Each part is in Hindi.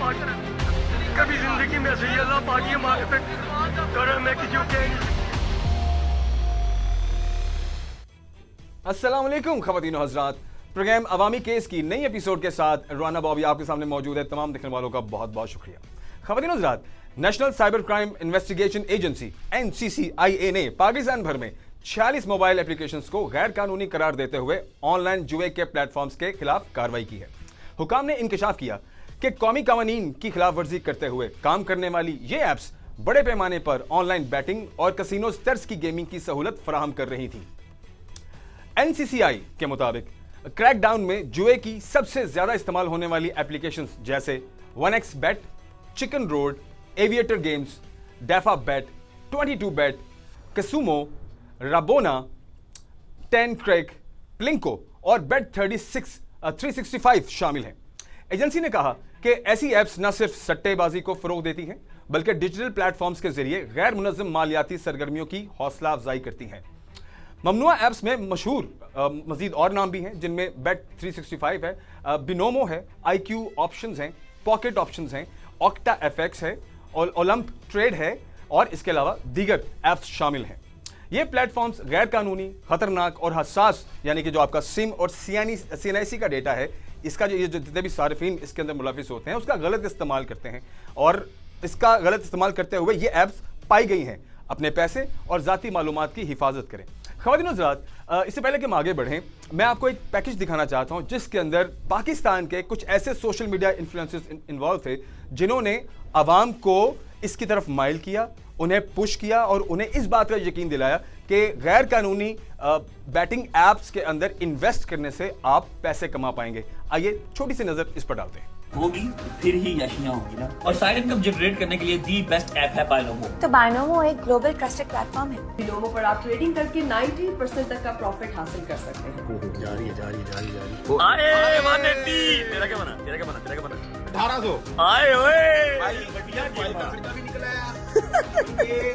पाक कभी जिंदगी में से अल्लाह पाक ये मांग पे करम मैं कि जो कह अस्सलाम वालेकुम ख़वातीन हज़रात, प्रोग्राम अवामी केस की नई एपिसोड के साथ राना बॉबी आपके सामने मौजूद है। तमाम देखने वालों का बहुत बहुत शुक्रिया। ख़वातीन हज़रात, national cyber crime investigation agency NCCIA ने पाकिस्तान भर में 46 मोबाइल एप्लीकेशंस को गैर कानूनी करार देते हुए ऑनलाइन जुए के प्लेटफॉर्म्स के खिलाफ कार्रवाई की है। हुकाम ने इंकशाफ किया कि कौमी कानून की खिलाफ वर्जी करते हुए काम करने वाली ये ऐप्स बड़े पैमाने पर ऑनलाइन बैटिंग और कसिनो तर्ज की गेमिंग की सहूलत फराहम कर रही थी। NCCI के मुताबिक क्रैकडाउन में जुए की सबसे ज्यादा इस्तेमाल होने वाली एप्लीकेशंस जैसे 1x Bet, Chicken Road, Aviator games, Dafabet, 22 bet, Casumo, Rabona, 10 Cric, Plinko और बेट 365 शामिल हैं। एजेंसी ने कहा कि ऐसी ऐप्स न सिर्फ सट्टेबाजी को फरोग देती हैं बल्कि डिजिटल प्लेटफॉर्म्स के जरिए गैर मुनज़्ज़म मालियाती सरगर्मियों की हौसला अफजाई करती हैं। ममनुआ ऐप्स में मशहूर मजीद और नाम भी हैं, जिनमें बेट 365 है, बिनोमो है, IQ ऑप्शंस हैं, पॉकेट ऑप्शंस हैं, ऑक्टा FX है, और ओलंप ट्रेड है और इसके अलावा दीगर ऐप्स शामिल हैं। ये प्लेटफॉर्म्स गैर कानूनी, खतरनाक और हसास यानी कि जो आपका सिम और CNIC का डेटा है, इसका जो जितने भी सार्फिन इसके अंदर मुलविस होते हैं उसका गलत इस्तेमाल करते हैं और इसका गलत इस्तेमाल करते हुए ये ऐप्स पाई गई हैं। अपने पैसे और ज़ाती मालूमात की हिफाजत करें। ख़वातीन हज़रात, इससे पहले कि हम आगे बढ़ें, मैं आपको एक पैकेज दिखाना चाहता हूं जिसके अंदर पाकिस्तान के कुछ ऐसे सोशल मीडिया इन्फ्लुएंसर्स इन्वॉल्व थे जिन्होंने आवाम को इसकी तरफ माइल किया, उन्हें पुश किया और उन्हें इस बात का यकीन दिलाया कि गैर कानूनी बैटिंग ऐप्स के अंदर इन्वेस्ट करने से आप पैसे कमा पाएंगे। आइए छोटी सी नज़र इस पर डालते हैं। होगी फिर ही यशियां होगी ना। और साइड इनकम जनरेट करने के लिए दी बेस्ट ऐप है बायनोमो। तो बायनोमो एक ग्लोबल ट्रस्टेड प्लेटफॉर्म है। बिनोमो पर आप ट्रेडिंग करके 90% तक का प्रॉफिट हासिल कर सकते हैं। जारी आए 180 तेरा क्या बना 1800 आए ओए भाई बढ़िया खर्चा भी निकला है ये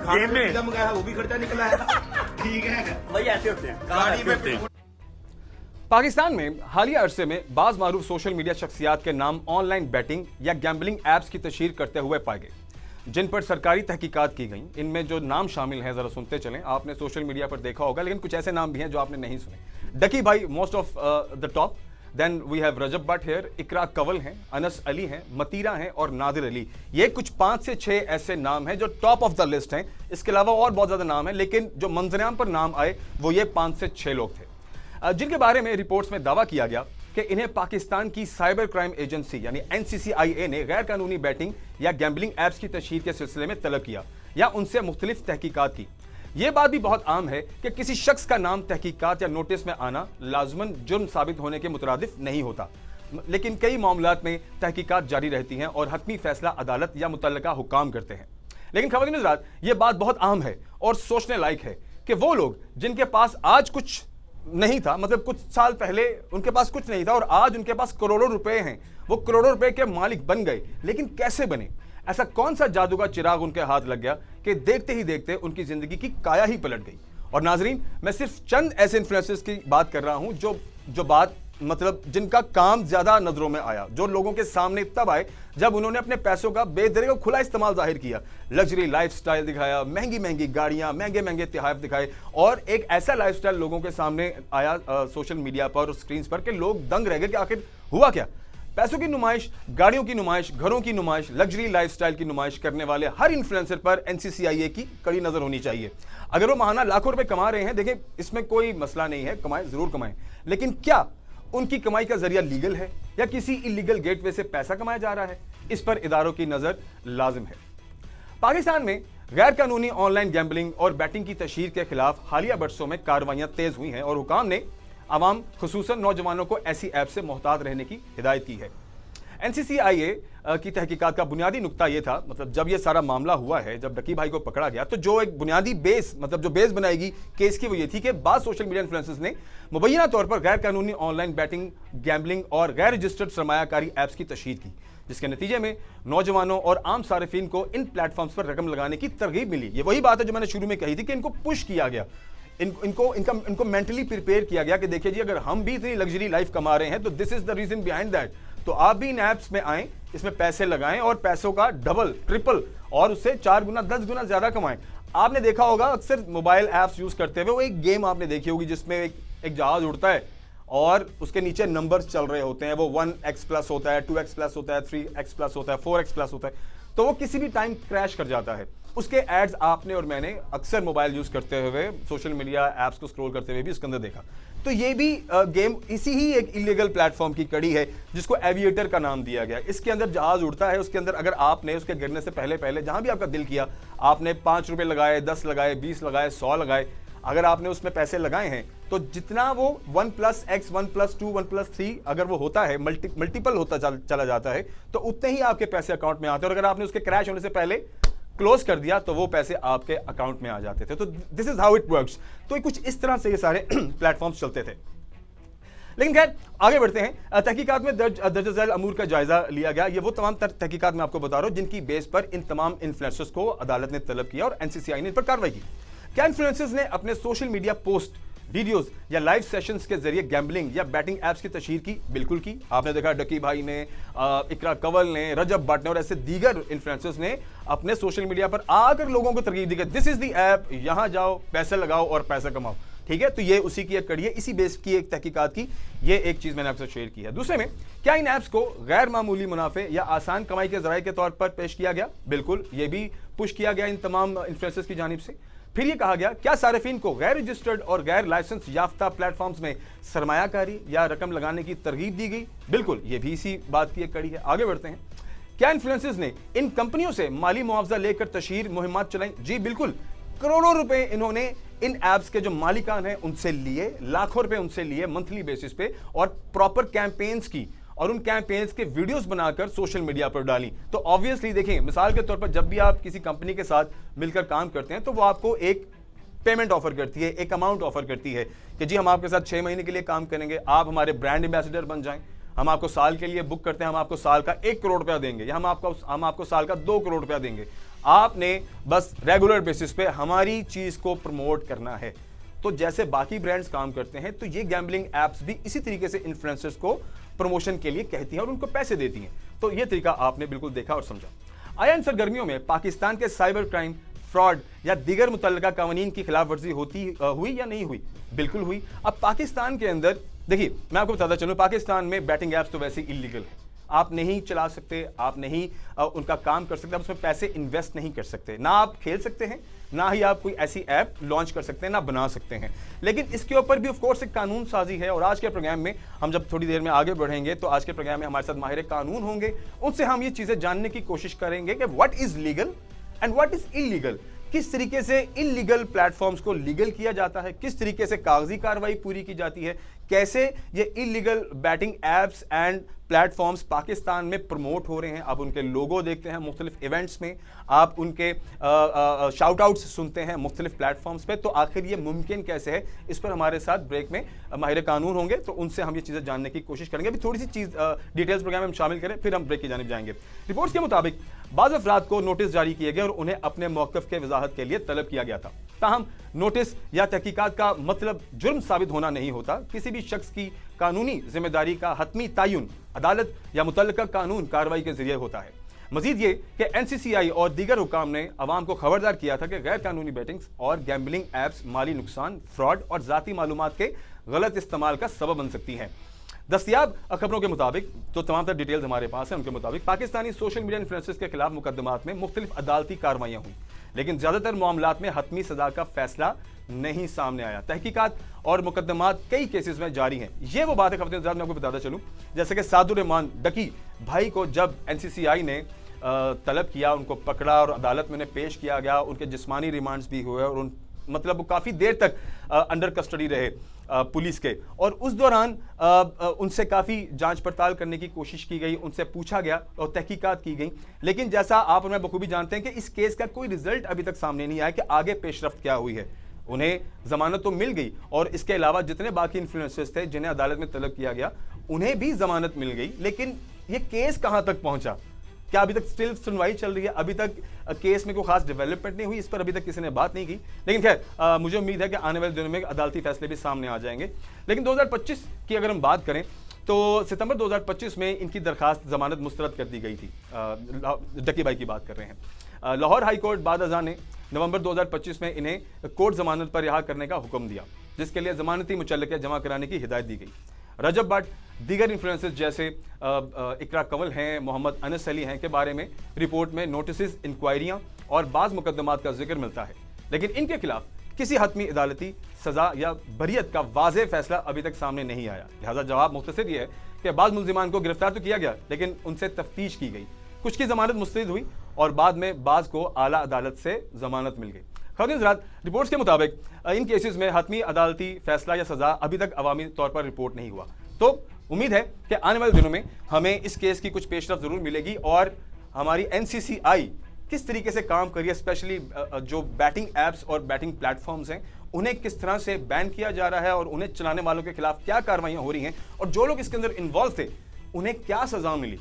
गेम में जम गया है, वो भी खर्चा निकला है। ठीक है भाई ऐसे होते हैं गाड़ी में। पाकिस्तान में हालिया अरसे में बाज मारूफ सोशल मीडिया शख्सियात के नाम ऑनलाइन बैटिंग या गैम्बलिंग ऐप्स की तशहीर करते हुए पाए गए, जिन पर सरकारी तहकीकात की गई। इनमें जो नाम शामिल हैं जरा सुनते चलें। आपने सोशल मीडिया पर देखा होगा, लेकिन कुछ ऐसे नाम भी हैं जो आपने नहीं सुने। डकी भाई most of the top, then we have Rajab Butt here, Iqra Kanwal हैं, अनस अली हैं, मतीरा हैं और नादिर अली। ये कुछ 5 से 6 ऐसे नाम हैं जो टॉप ऑफ द लिस्ट हैं। इसके अलावा और बहुत ज्यादा नाम है, लेकिन जो मंजरेआम पर नाम आए वो ये 5 से 6 लोग थे, जिनके बारे में रिपोर्ट्स में दावा किया गया कि इन्हें पाकिस्तान की साइबर क्राइम एजेंसी यानी NCCIA ने गैर कानूनी बैटिंग या गैम्बलिंग ऐप्स की तशहीर के सिलसिले में तलब किया या उनसे मुख्तलिफ तहकीकात की। यह बात भी बहुत आम है कि किसी शख्स का नाम तहकीकात या नोटिस में आना लाजमन जुर्म साबित होने के मुतरादिफ नहीं होता, लेकिन कई मामलात में तहकीकात जारी रहती हैं और हतमी फैसला अदालत या मुतल्लका हुकाम करते हैं। लेकिन ख़वातीन हज़रात, यह बात बहुत आम है और सोचने लायक है कि वो लोग जिनके पास आज कुछ नहीं था, मतलब कुछ साल पहले उनके पास कुछ नहीं था और आज उनके पास करोड़ों रुपए हैं, वो करोड़ों रुपए के मालिक बन गए। लेकिन कैसे बने? ऐसा कौन सा जादू का चिराग उनके हाथ लग गया कि देखते ही देखते उनकी जिंदगी की काया ही पलट गई? और नाजरीन, मैं सिर्फ चंद ऐसे इन्फ्लुएंसर्स की बात कर रहा हूं जो बात मतलब जिनका काम ज्यादा नजरों में आया, जो लोगों के सामने तब आए जब उन्होंने अपने पैसों का बेदरिया खुला इस्तेमाल जाहिर किया, लग्जरी लाइफस्टाइल दिखाया, महंगी महंगी गाड़ियां, महंगे महंगे तिहाफ दिखाए और एक ऐसा लाइफस्टाइल लोगों के सामने आया सोशल मीडिया पर और स्क्रीन पर कि लोग दंग रह गए कि आखिर हुआ क्या। पैसों की नुमाइश, गाड़ियों की नुमाइश, घरों की नुमाइश, लग्जरी लाइफस्टाइल की नुमाइश करने वाले हर इन्फ्लुएंसर पर NCCIA की कड़ी नजर होनी चाहिए। अगर वो माहाना लाखों रुपए कमा रहे हैं, देखें इसमें कोई मसला नहीं है, कमाएं, जरूर कमाएं, लेकिन क्या उनकी कमाई का जरिया लीगल है या किसी इलीगल गेटवे से पैसा कमाया जा रहा है? इस पर इदारों की नजर लाजिम है। पाकिस्तान में गैर कानूनी ऑनलाइन गैम्बलिंग और बैटिंग की तशहीर के खिलाफ हालिया बरसों में कार्रवाइयां तेज हुई हैं और हुकाम ने आवाम खुसूसन नौजवानों को ऐसी ऐप से मोहतात रहने की हिदायत की है। NCCIA की तहकीकात का बुनियादी नुक्ता यह था, मतलब जब यह सारा मामला हुआ है, जब डकी भाई को पकड़ा गया, तो जो एक बुनियादी बेस, मतलब जो बेस बनाएगी केस की, वो ये थी कि बाद सोशल मीडिया इन्फ्लुएंसर्स ने मुबैना तौर पर गैर कानूनी ऑनलाइन बैटिंग, गैम्बलिंग और गैर रजिस्टर्ड सरमायाकारी ऐप्स की तशहीर की, जिसके नतीजे में नौजवानों और आम सारिफिन को इन प्लेटफॉर्म्स पर रकम लगाने की तरगीब मिली। ये वही बात है जो मैंने शुरू में कही थी कि इनको पुश किया गया, इनको मेंटली प्रिपेयर किया गया कि देखिए जी, अगर हम भी इतनी लग्जरी लाइफ कमा रहे हैं तो this is the reason behind that. तो आप भी इन ऐप्स में आएं, इसमें पैसे लगाएं और पैसों का डबल ट्रिपल और उससे 4 गुना 10 गुना ज्यादा कमाएं। आपने देखा होगा अक्सर मोबाइल ऐप्स यूज करते हुए वो एक गेम आपने देखी होगी जिसमें एक जहाज उड़ता है और उसके नीचे नंबर्स चल रहे होते हैं, वो 1x+ होता है, 2x+ होता है, 3x+ होता है, 4x+ होता है, तो वो किसी भी टाइम क्रैश कर जाता है। उसके एड्स आपने और मैंने अक्सर मोबाइल यूज करते हुए, सोशल मीडिया ऐप्स को स्क्रॉल करते हुए भी उसके अंदर देखा। तो ये भी गेम इसी ही एक इलीगल प्लेटफॉर्म की कड़ी है जिसको एविएटर का नाम दिया गया। इसके अंदर जहाज उड़ता है, उसके अंदर अगर आपने उसके गिरने से पहले जहां भी आपका दिल किया, आपने 5 रुपए लगाए, 10 लगाए, 20 लगाए, 100 लगाए, अगर आपने उसमें पैसे लगाए हैं तो जितना वो 1+X, 1+2, 1+3 अगर वो होता है, मल्टीपल होता चला जाता है, तो उतने ही आपके पैसे अकाउंट में आते हैं। और अगर आपने उसके क्रैश होने से पहले क्लोज कर दिया तो वो पैसे आपके अकाउंट में आ जाते थे। तो this is how it works. तो कुछ इस तरह से ये सारे प्लेटफॉर्म्स चलते थे। लेकिन खैर आगे बढ़ते हैं। तहकीकात में दर्ज झैल अमूर का जायजा लिया गया। ये वो तमाम तहकीकात मैं आपको बता रहा हूं जिनकी बेस पर इन तमाम इन्फ्लुएंसर्स को अदालत ने तलब किया और एनसीसीआई ने इन पर कार्रवाई की। क्या इन्फ्लुएंसर्स ने अपने सोशल मीडिया पोस्ट, वीडियोस या लाइव सेशंस के जरिए गैम्बलिंग या बैटिंग एप्स की तशहीर की? बिल्कुल की। आपने देखा डकी भाई ने, इकरा कंवल ने, रजब भट्ट ने और ऐसे दीगर इन्फ्लुएंसर्स ने अपने सोशल मीडिया पर आकर लोगों को तरकीब दी कि दिस इज द ऐप, यहां जाओ, पैसे लगाओ और पैसा कमाओ। ठीक है, तो ये उसी की एक कड़ी है, इसी बेस की एक तहकीकात की ये एक चीज मैंने आपसे शेयर की है। दूसरे में, क्या इन ऐप्स को गैर मामूली मुनाफे या आसान कमाई के जराये के तौर पर पेश किया गया? बिल्कुल, ये भी पुश किया गया इन तमाम इन्फ्लुएंसर्स की जानिब से। फिर ये कहा गया, क्या सारिफीन को गैर रजिस्टर्ड और गैर लाइसेंस याफ्ता प्लेटफॉर्म्स में सरमायाकारी या रकम लगाने की तरगीब दी गई? बिल्कुल, ये भी इसी बात की एक कड़ी है। आगे बढ़ते हैं। क्या इन्फ्लुएंसर्स ने इन कंपनियों से माली मुआवजा लेकर तशहीर मुहिम्मात चलाई? जी बिल्कुल, करोड़ों रुपए इन्होंने इन एप्स के जो मालिकान हैं उनसे लिए, लाखों रुपए उनसे लिए मंथली बेसिस पे और प्रॉपर कैंपेन्स की और उन कैंपेन्स के वीडियोस बनाकर सोशल मीडिया पर डाली। तो ऑब्वियसली देखें, मिसाल के तौर पर जब भी आप किसी कंपनी के साथ मिलकर काम करते हैं तो वो आपको एक पेमेंट ऑफर करती है, एक अमाउंट ऑफर करती है कि जी हम आपके साथ 6 महीने के लिए काम करेंगे, आप हमारे ब्रांड एम्बेसडर बन जाएं, हम आपको साल के लिए बुक करते हैं, हम आपको साल का 1 करोड़ रुपया देंगे या हम आपको साल का 2 करोड़ रुपया देंगे, आपने बस रेगुलर बेसिस पे हमारी चीज को प्रमोट करना है। तो जैसे बाकी ब्रांड्स काम करते हैं तो ये गैम्बलिंग एप्स भी इसी तरीके से इन्फ्लुएंसर्स को प्रमोशन के लिए कहती हैं और उनको पैसे देती हैं। तो ये तरीका आपने बिल्कुल देखा और समझा। आया इन सरगर्मियों में पाकिस्तान के साइबर क्राइम, फ्रॉड या दीगर मुतल्लिका कानून की खिलाफ वर्जी हुई या नहीं हुई? बिल्कुल हुई। अब पाकिस्तान के अंदर देखिए, मैं आपको बताता चलूं, पाकिस्तान में बैटिंग एप्स तो वैसे इलीगल है, आप नहीं चला सकते, आप नहीं उनका काम कर सकते, आप उसमें पैसे इन्वेस्ट नहीं कर सकते, ना आप खेल सकते हैं, ना ही आप कोई ऐसी ऐप लॉन्च कर सकते हैं, ना बना सकते हैं। लेकिन इसके ऊपर भी ऑफ कोर्स एक कानून साजी है और आज के प्रोग्राम में हम जब थोड़ी देर में आगे बढ़ेंगे तो आज के प्रोग्राम में हमारे साथ माहिर कानून होंगे, उनसे हम ये चीजें जानने की कोशिश करेंगे कि what is legal and what is illegal, किस तरीके से इलीगल प्लेटफॉर्म्स को लीगल किया जाता है, किस तरीके से कागजी कार्रवाई पूरी की जाती है, कैसे ये illegal betting apps and platforms Pakistan में प्रमोट हो रहे हैं। आप उनके लोगो देखते हैं मुख्तलिफ इवेंट्स में, आप उनके शाउट आउट्स सुनते हैं मुख्तलिफ प्लेटफॉर्म्स पे। तो आखिर ये मुमकिन कैसे है, इस पर हमारे साथ ब्रेक में माहिर कानून होंगे, तो उनसे हम ये चीज़ें जानने की कोशिश करेंगे। अभी थोड़ी सी चीज़ डिटेल्स प्रोग्राम में हम शामिल करें, फिर हम ब्रेक की जानिब जाएंगे। रिपोर्ट्स के मुताबिक बाज़ अफराद को नोटिस जारी किए गए और उन्हें अपने मौक़िफ़ के वजाहत के लिए तलब किया गया था। ताहम नोटिस या तहकीकात का मतलब जुर्म साबित होना नहीं होता। किसी भी शख्स की कानूनी जिम्मेदारी का हतमी तयन अदालत या मुतल्लिका कानून कार्रवाई के जरिए होता है। मजीद ये कि एनसीसीआई और दीगर हुकाम ने अवाम को खबरदार किया था कि गैर कानूनी बैटिंग्स और गैम्बलिंग एप्स माली नुकसान, फ्रॉड और ज़ाती मालूमात के गलत इस्तेमाल का सबब बन सकती हैं। दस्तयाब खबरों के मुताबिक, जो तमाम तर डिटेल्स हमारे पास हैं, उनके मुताबिक पाकिस्तानी सोशल मीडिया इन्फ्लुएंसर्स के खिलाफ मुकदमात में मुख्तलिफ अदालती कार्रवाइयाँ हुई, लेकिन ज़्यादातर मामलात में हतमी सजा का फैसला नहीं सामने आया। तहकीकात और मुकदमात कई केसेस में जारी हैं। ये वो बात है खबरें मैं आपको बताता चलूँ, जैसे कि सादुर रहमान डकी भाई को जब एनसीसीआई ने तलब किया, उनको पकड़ा और अदालत में उन्हें पेश किया गया, उनके जिस्मानी रिमांड्स भी हुए और मतलब वो काफ़ी देर तक अंडर कस्टडी रहे पुलिस के, और उस दौरान उनसे काफ़ी जांच पड़ताल करने की कोशिश की गई, उनसे पूछा गया और तहकीकात की गई। लेकिन जैसा आप और मैं बखूबी जानते हैं कि इस केस का कोई रिजल्ट अभी तक सामने नहीं आया कि आगे पेशरफ्त क्या हुई है। उन्हें जमानत तो मिल गई और इसके अलावा जितने बाकी इन्फ्लुएंसर्स थे जिन्हें अदालत में तलब किया गया उन्हें भी जमानत मिल गई। लेकिन ये केस कहां तक पहुंचा, क्या अभी तक स्टिल सुनवाई चल रही है, अभी तक केस में कोई खास डेवलपमेंट नहीं हुई, इस पर अभी तक किसी ने बात नहीं की। लेकिन खैर मुझे उम्मीद है कि आने वाले दिनों में अदालती फैसले भी सामने आ जाएंगे। लेकिन 2025 की अगर हम बात करें तो सितंबर 2025 में इनकी दरखास्त जमानत मुस्तरद कर दी गई थी। डक्की भाई की बात कर रहे हैं। लाहौर हाई कोर्ट बाद अज़ां ने नवंबर 2025 में इन्हें कोर्ट जमानत पर रिहा करने का हुक्म दिया, जिसके लिए जमानती मुचल्लक़े जमा कराने की हिदायत दी गई। रजब भट्ट, दीगर इन्फ्लुएंसर्स जैसे इकरा कंवल हैं, मोहम्मद अनस अली हैं के बारे में रिपोर्ट में नोटिस, इंक्वायरियां और बाज़ मुकदमात का जिक्र मिलता है, लेकिन इनके खिलाफ किसी हतमी अदालती सजा या बरियत का वाज़ेह फैसला अभी तक सामने नहीं आया। लिहाजा जवाब मुख्तसर ये है कि बाज़ मुल्ज़िमान को गिरफ्तार तो किया गया, लेकिन उनसे तफ्तीश की गई, कुछ की जमानत मुस्तरद हुई और बाद में बाज़ को आला अदालत से जमानत मिल गई। ख़वातीन हज़रात, रिपोर्ट्स के मुताबिक इन केसेस में हतमी अदालती फैसला या सज़ा अभी तक अवामी तौर पर रिपोर्ट नहीं हुआ। तो उम्मीद है कि आने वाले दिनों में हमें इस केस की कुछ पेशरफ ज़रूर मिलेगी और हमारी NCCI किस तरीके से काम कर रही है, स्पेशली जो बैटिंग ऐप्स और बैटिंग प्लेटफॉर्म्स हैं उन्हें किस तरह से बैन किया जा रहा है और उन्हें चलाने वालों के खिलाफ क्या कार्रवाइयाँ हो रही हैं और जो लोग इसके अंदर इन्वॉल्व थे उन्हें क्या सज़ा मिली,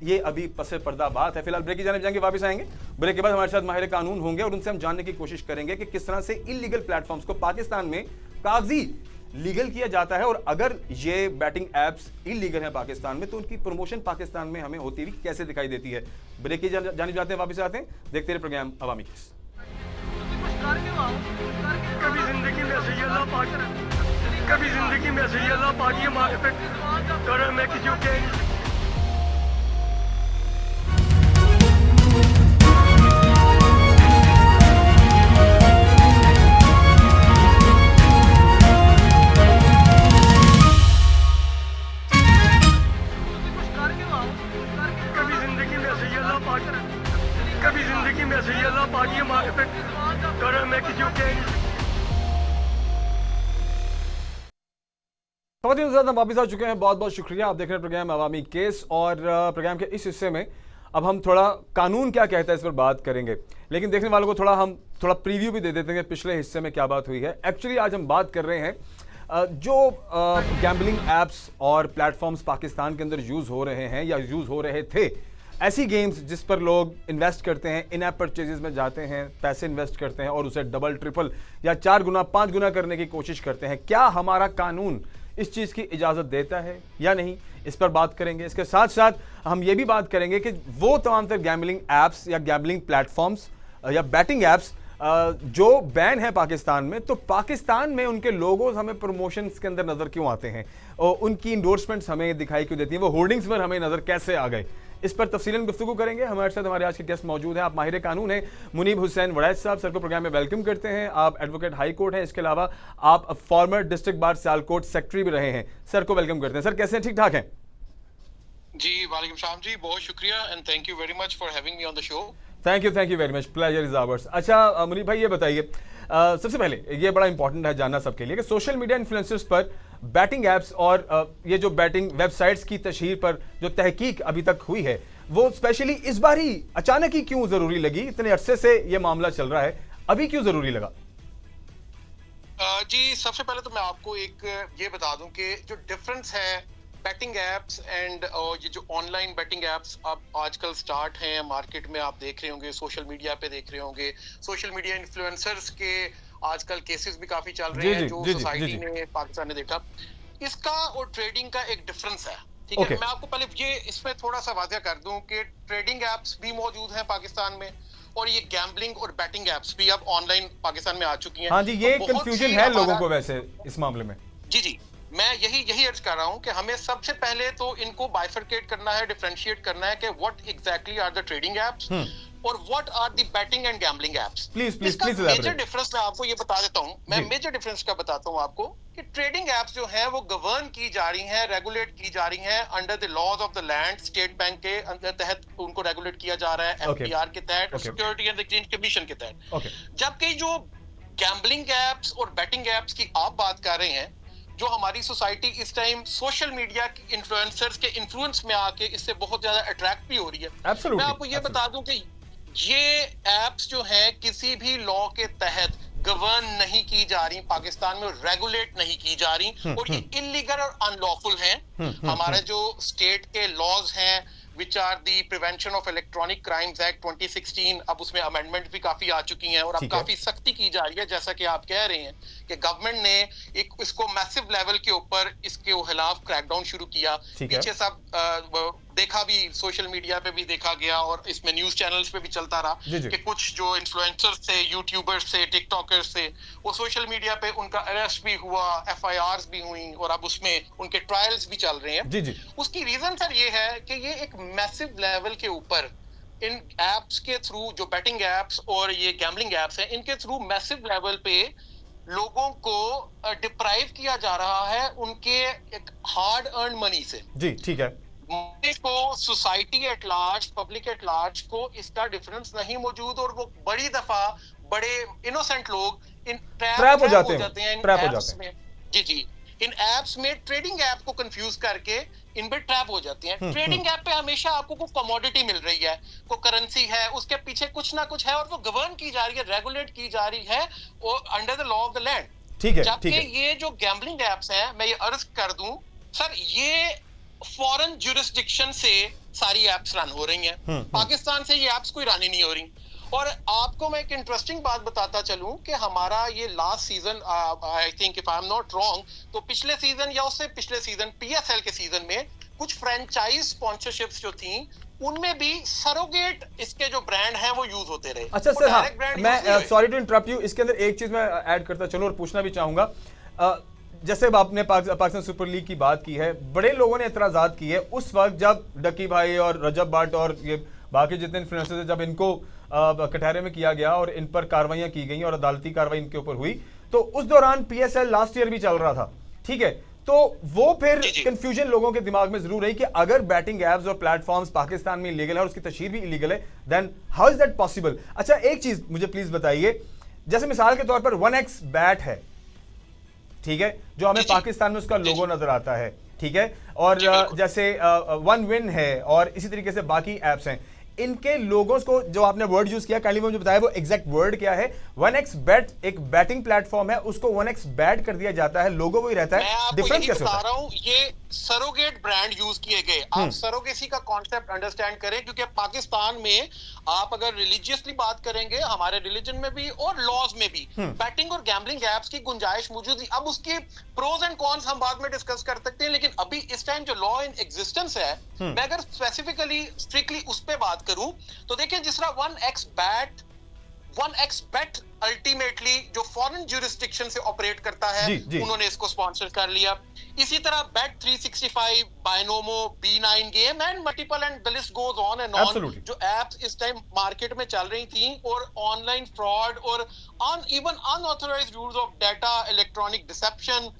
ये अभी पसे पर्दा बात है। फिलहाल ब्रेक की जानिब जाएंगे, वापस आएंगे। ब्रेक के बाद हमारे साथ माहिर कानून होंगे और उनसे हम जानने की कोशिश करेंगे कि किस तरह से इलीगल प्लेटफॉर्म्स को पाकिस्तान में कागजी लीगल किया जाता है और अगर ये बैटिंग एप्स इलीगल हैं पाकिस्तान में तो उनकी प्रमोशन पाकिस्तान में हमें होती हुई कैसे दिखाई देती है। ब्रेक की जानिब जाते हैं, वापस आते हैं, देखते रहे प्रोग्राम अवामी केस। कभी जिंदगी में ऐसे अल्लाह पाक, कभी जिंदगी में ऐसे अल्लाह पाक ये मांगते करम है कि जो कह नहीं सकते। कभी जिंदगी में ऐसे अल्लाह पाक ये मांगते करम है कि जो कह नहीं सकते। हम वापस आ चुके हैं, बहुत बहुत शुक्रिया। आप देख रहे हैं प्रोग्राम अवामी केस और प्रोग्राम के इस हिस्से में अब हम थोड़ा कानून क्या कहता है इस पर बात करेंगे, लेकिन देखने वालों को हम थोड़ा प्रीव्यू भी दे देते हैं पिछले हिस्से में क्या बात हुई है। एक्चुअली आज हम बात कर रहे हैं जो गैम्बलिंग ऐप्स और प्लेटफॉर्म्स पाकिस्तान के अंदर यूज़ हो रहे हैं या यूज़ हो रहे थे, ऐसी गेम्स जिस पर लोग इन्वेस्ट करते हैं, इन ऐप परचेजेस में जाते हैं, पैसे इन्वेस्ट करते हैं और उसे डबल, ट्रिपल या 4 गुना 5 गुना करने की कोशिश करते हैं। क्या हमारा कानून इस चीज़ की इजाज़त देता है या नहीं, इस पर बात करेंगे। इसके साथ साथ हम ये भी बात करेंगे कि वो तमाम तर गैम्बलिंग ऐप्स या गैम्बलिंग प्लेटफॉर्म्स या बैटिंग ऐप्स जो बैन है पाकिस्तान में, तो पाकिस्तान में उनके लोगोस हमें प्रमोशंस के अंदर नज़र क्यों आते हैं और उनकी इंडोर्समेंट्स हमें दिखाई क्यों देती हैं, वो होर्डिंग्स पर हमें नज़र कैसे आ गए, इस पर तफसीलन गुफ्तगू करेंगे। हमारे साथ हमारे आज के गेस्ट मौजूद हैं। आप माहिर कानून हैं मुनीब हुसैन वड़ैच साहब, सर को प्रोग्राम में वेलकम करते हैं। आप एडवोकेट हाई कोर्ट हैं, इसके अलावा आप farmer district bar Sialkot secretary भी रहे हैं। सर को वेलकम करते हैं। सर कैसे हैं, ठीक ठाक हैं? जी वालेकुम सलाम जी, बहुत शुक्रिया and thank you very much for having me on the show. Thank you very much, pleasure is ours. अच्छा मुनीब भाई, ये बताइए सबसे पहले, ये बड़ा इंपॉर्टेंट है जानना सबके लिए कि सोशल मीडिया इन्फ्लुएंसर्स पर बैटिंग ऐप्स और ये जो बैटिंग वेबसाइट्स की तशहीर पर जो तहकीक अभी तक हुई है, वो स्पेशली इस बार ही अचानक ही क्यों जरूरी लगी? इतने अरसे से ये मामला चल रहा है, अभी क्यों जरूरी लगा? जी सबसे पहले तो मैं आपको एक ये बता दूं कि जो डिफरेंस है बैटिंग एप्स एंड ये जो ऑनलाइन बैटिंग एप्स अब आजकल स्टार्ट हैं मार्केट में, आप देख रहे होंगे, सोशल मीडिया पे देख रहे होंगे, सोशल मीडिया इन्फ्लुएंसर्स के आजकल केसेस भी काफी चल रहे हैं जो सोसाइटी ने, पाकिस्तान ने देखा। इसका और ट्रेडिंग का एक डिफरेंस है, ठीक है। मैं आपको पहले ये इसमें थोड़ा सा वाज़ेह कर दूं कि ट्रेडिंग एप्स भी मौजूद हैं पाकिस्तान में और ये गैम्बलिंग और बैटिंग एप्स भी अब ऑनलाइन पाकिस्तान में आ चुकी हैं। हाँ जी, ये कंफ्यूजन है लोगों को वैसे इस मामले में। जी मैं यही अर्ज कर रहा हूं कि हमें सबसे पहले तो इनको बाइफरकेट करना है, डिफरेंशिएट करना है कि what exactly are the trading apps और what are the betting and gambling apps. Please major difference मैं आपको ये बता देता हूं, मैं मेजर डिफरेंस का बताता हूं आपको कि ट्रेडिंग एप्स जो हैं वो गवर्न की जा रही हैं, रेगुलेट की जा रही हैं under the laws of the land, state bank के तहत उनको रेगुलेट किया जा रहा है, एफपीआर के तहत, सिक्योरिटी एंड एक्सचेंज कमीशन के तहत। जबकि जो गैम्बलिंग एप्स और बैटिंग एप्स की आप बात कर रहे हैं, जो हमारी सोसाइटी इस टाइम सोशल मीडिया के इन्फ्लुएंसर्स के इन्फ्लुएंस में आके इससे बहुत ज्यादा अट्रैक्ट भी हो रही है। मैं आपको ये बता दूं कि ये एप्स जो हैं किसी भी लॉ के तहत गवर्न नहीं की जा रही पाकिस्तान में, रेगुलेट नहीं की जा रही और ये इलीगल और अनलॉफुल हैं। हमारे जो स्टेट के लॉज हैं which are the Prevention of Electronic Crimes Act 2016, अब उसमें अमेंडमेंट भी काफी आ चुकी हैं और अब काफी सख्ती की जा रही है, जैसा कि आप कह रहे हैं कि गवर्नमेंट ने इसको मैसिव लेवल के ऊपर इसके खिलाफ क्रैकडाउन शुरू किया। पीछे सब देखा भी, सोशल मीडिया पे भी देखा गया और इसमें न्यूज चैनल्स पे भी चलता रहा कि कुछ जो इन्फ्लुएंसर्स थे, यूट्यूबर्स थे, टिकटॉकर्स थे, वो सोशल मीडिया पे उनका अरेस्ट भी हुआ, FIRs भी हुई और अब उसमें उनके ट्रायल्स भी चल रहे हैं। उसकी रीजन सर ये है कि ये एक मैसिव लेवल के ऊपर इन एप्स के थ्रू, जो बैटिंग एप्स और ये गैम्बलिंग एप्स हैं, इनके थ्रू मैसिव लेवल पे लोगों को डिप्राइव किया जा रहा है उनके एक हार्ड अर्न मनी से। जी ठीक है। को society at large, public at large को इसका डिफरेंस नहीं मौजूद और वो बड़ी दफा बड़े इनोसेंट लोग इन ट्रैप हो जाते हैं इन एप्स में। जी इन एप्स में ट्रेडिंग ऐप को कंफ्यूज करके इन पे ट्रैप हो जाते हैं। ट्रेडिंग ऐप पे हमेशा आपको कोई कमोडिटी मिल रही है, कोई करेंसी है, उसके पीछे कुछ ना कुछ है और वो गवर्न की जा रही है, रेगुलेट की जा रही है under the law of the land. ठीक है। जबकि ये जो गैम्बलिंग एप्स हैं, मैं ये अर्ज कर दूं सर, ये फॉरेन ज्यूरिसडिक्शन से सारी एप्स रन हो रही हैं। पाकिस्तान से ये एप्स कोई रन ही नहीं हो रही। और आपको मैं एक इंटरेस्टिंग बात बताता चलूं कि हमारा ये last season, I think if I am not wrong, तो पिछले सीजन या उससे पिछले सीजन PSL के सीजन में कुछ फ्रेंचाइज स्पॉन्सरशिप्स जो थी उनमें भी सरोगेट इसके जो ब्रांड हैं वो यूज होते रहे। अच्छा सर, हाँ, मैं सॉरी टू इंटरप्ट यू, इसके अंदर एक चीज मैं ऐड करता चलूं और पूछना भी चाहूंगा। जैसे आपने पाकिस्तान सुपर लीग की बात की है, बड़े लोगों ने एतराजात की है उस वक्त जब डकी भाई और रजब भट्ट और ये बाकी जितने इन्फ्लुएंसर्स, जब इनको कटहरे में किया गया और इन पर कार्रवाइयां की गई और अदालती कार्रवाई इनके ऊपर हुई, तो उस दौरान PSL लास्ट ईयर भी चल रहा था। ठीक है, तो वो फिर कंफ्यूजन लोगों के दिमाग में जरूर रही कि अगर बैटिंग एप्स और प्लेटफॉर्म्स पाकिस्तान में इलीगल है और उसकी तशहीर भी इलीगल है, then how is that possible? अच्छा, एक चीज मुझे प्लीज बताइए, जैसे मिसाल के तौर पर 1x बैट है, ठीक है, जो हमें पाकिस्तान में उसका लोगो नजर आता है, ठीक है, और जैसे 1 विन है और इसी तरीके से बाकी एप्स हैं, इनके लोगोस को जो आपने वर्ड यूज किया, काइंडली मुझे बताया वो एग्जैक्ट वर्ड क्या है? 1x bet एक बैटिंग प्लेटफॉर्म है, उसको 1x bet कर दिया जाता है, लोगो वही रहता है, डिफरेंस कैसे होता है? रहा हूं, ये सरोगेट ब्रांड यूज किए गए। आप सरोगेसी का कॉन्सेप्ट अंडरस्टैंड करें, क्योंकि पाकिस्तान में आप अगर रिलीजियसली बात करेंगे, हमारे रिलीजन में भी और लॉज में भी बैटिंग और गैम्बलिंग एप्स की गुंजाइश मौजूद है। अब उसके प्रोज एंड कॉन्स हम बाद में डिस्कस कर सकते हैं, लेकिन अभी इस टाइम जो लॉ इन एग्जिस्टेंस है, मैं अगर स्पेसिफिकली स्ट्रिक्टली उस पे बात करूं तो देखिए, जिस तरह 1x bet अल्टीमेटली जो फॉरेन ज्यूरिसडिक्शन से ऑपरेट करता है, उन्होंने इसको स्पॉन्सर कर लिया। इसी तरह bet365, Binomo, B9 game and multiple and the list goes on and on, जो एप्स इस टाइम मार्केट में चल रही थी और ऑनलाइन फ्रॉड और even unauthorised use of data, electronic deception,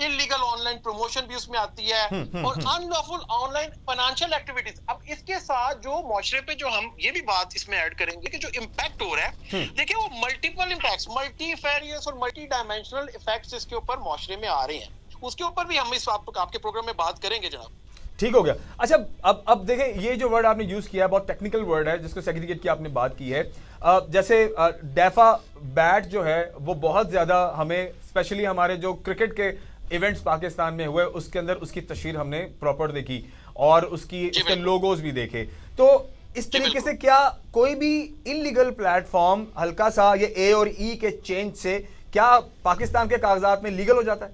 illegal online promotion भी उसमें आती है और अनलॉफुल ऑनलाइन फाइनेंशियल एक्टिविटीज। अब इसके साथ जो मुआशरे पे जो हम ये भी बात इसमें ऐड करेंगे कि जो इम्पैक्ट हो रहा है, देखिए वो मल्टीपल इम्पैक्ट्स, मल्टीफेरियस और मल्टी डायमेंशनल इफेक्ट्स इसके ऊपर मुआशरे में आ रहे हैं, उसके ऊपर भी हम इस आपके प्रोग्राम में बात करेंगे जनाब। ठीक हो गया। अच्छा, अब देखें, ये जो वर्ड आपने यूज किया है बहुत टेक्निकल वर्ड है, जिसको सेग्रीगेट की आपने बात की है। जैसे डेफा बैट जो है वो बहुत ज्यादा हमें, स्पेशली हमारे जो क्रिकेट के इवेंट्स पाकिस्तान में हुए उसके अंदर उसकी तस्वीर हमने प्रॉपर देखी और उसके लोगोज भी देखे। तो इस तरीके से क्या कोई भी इलीगल प्लेटफॉर्म हल्का सा ये A और E के चेंज से क्या पाकिस्तान के कागजात में लीगल हो जाता है?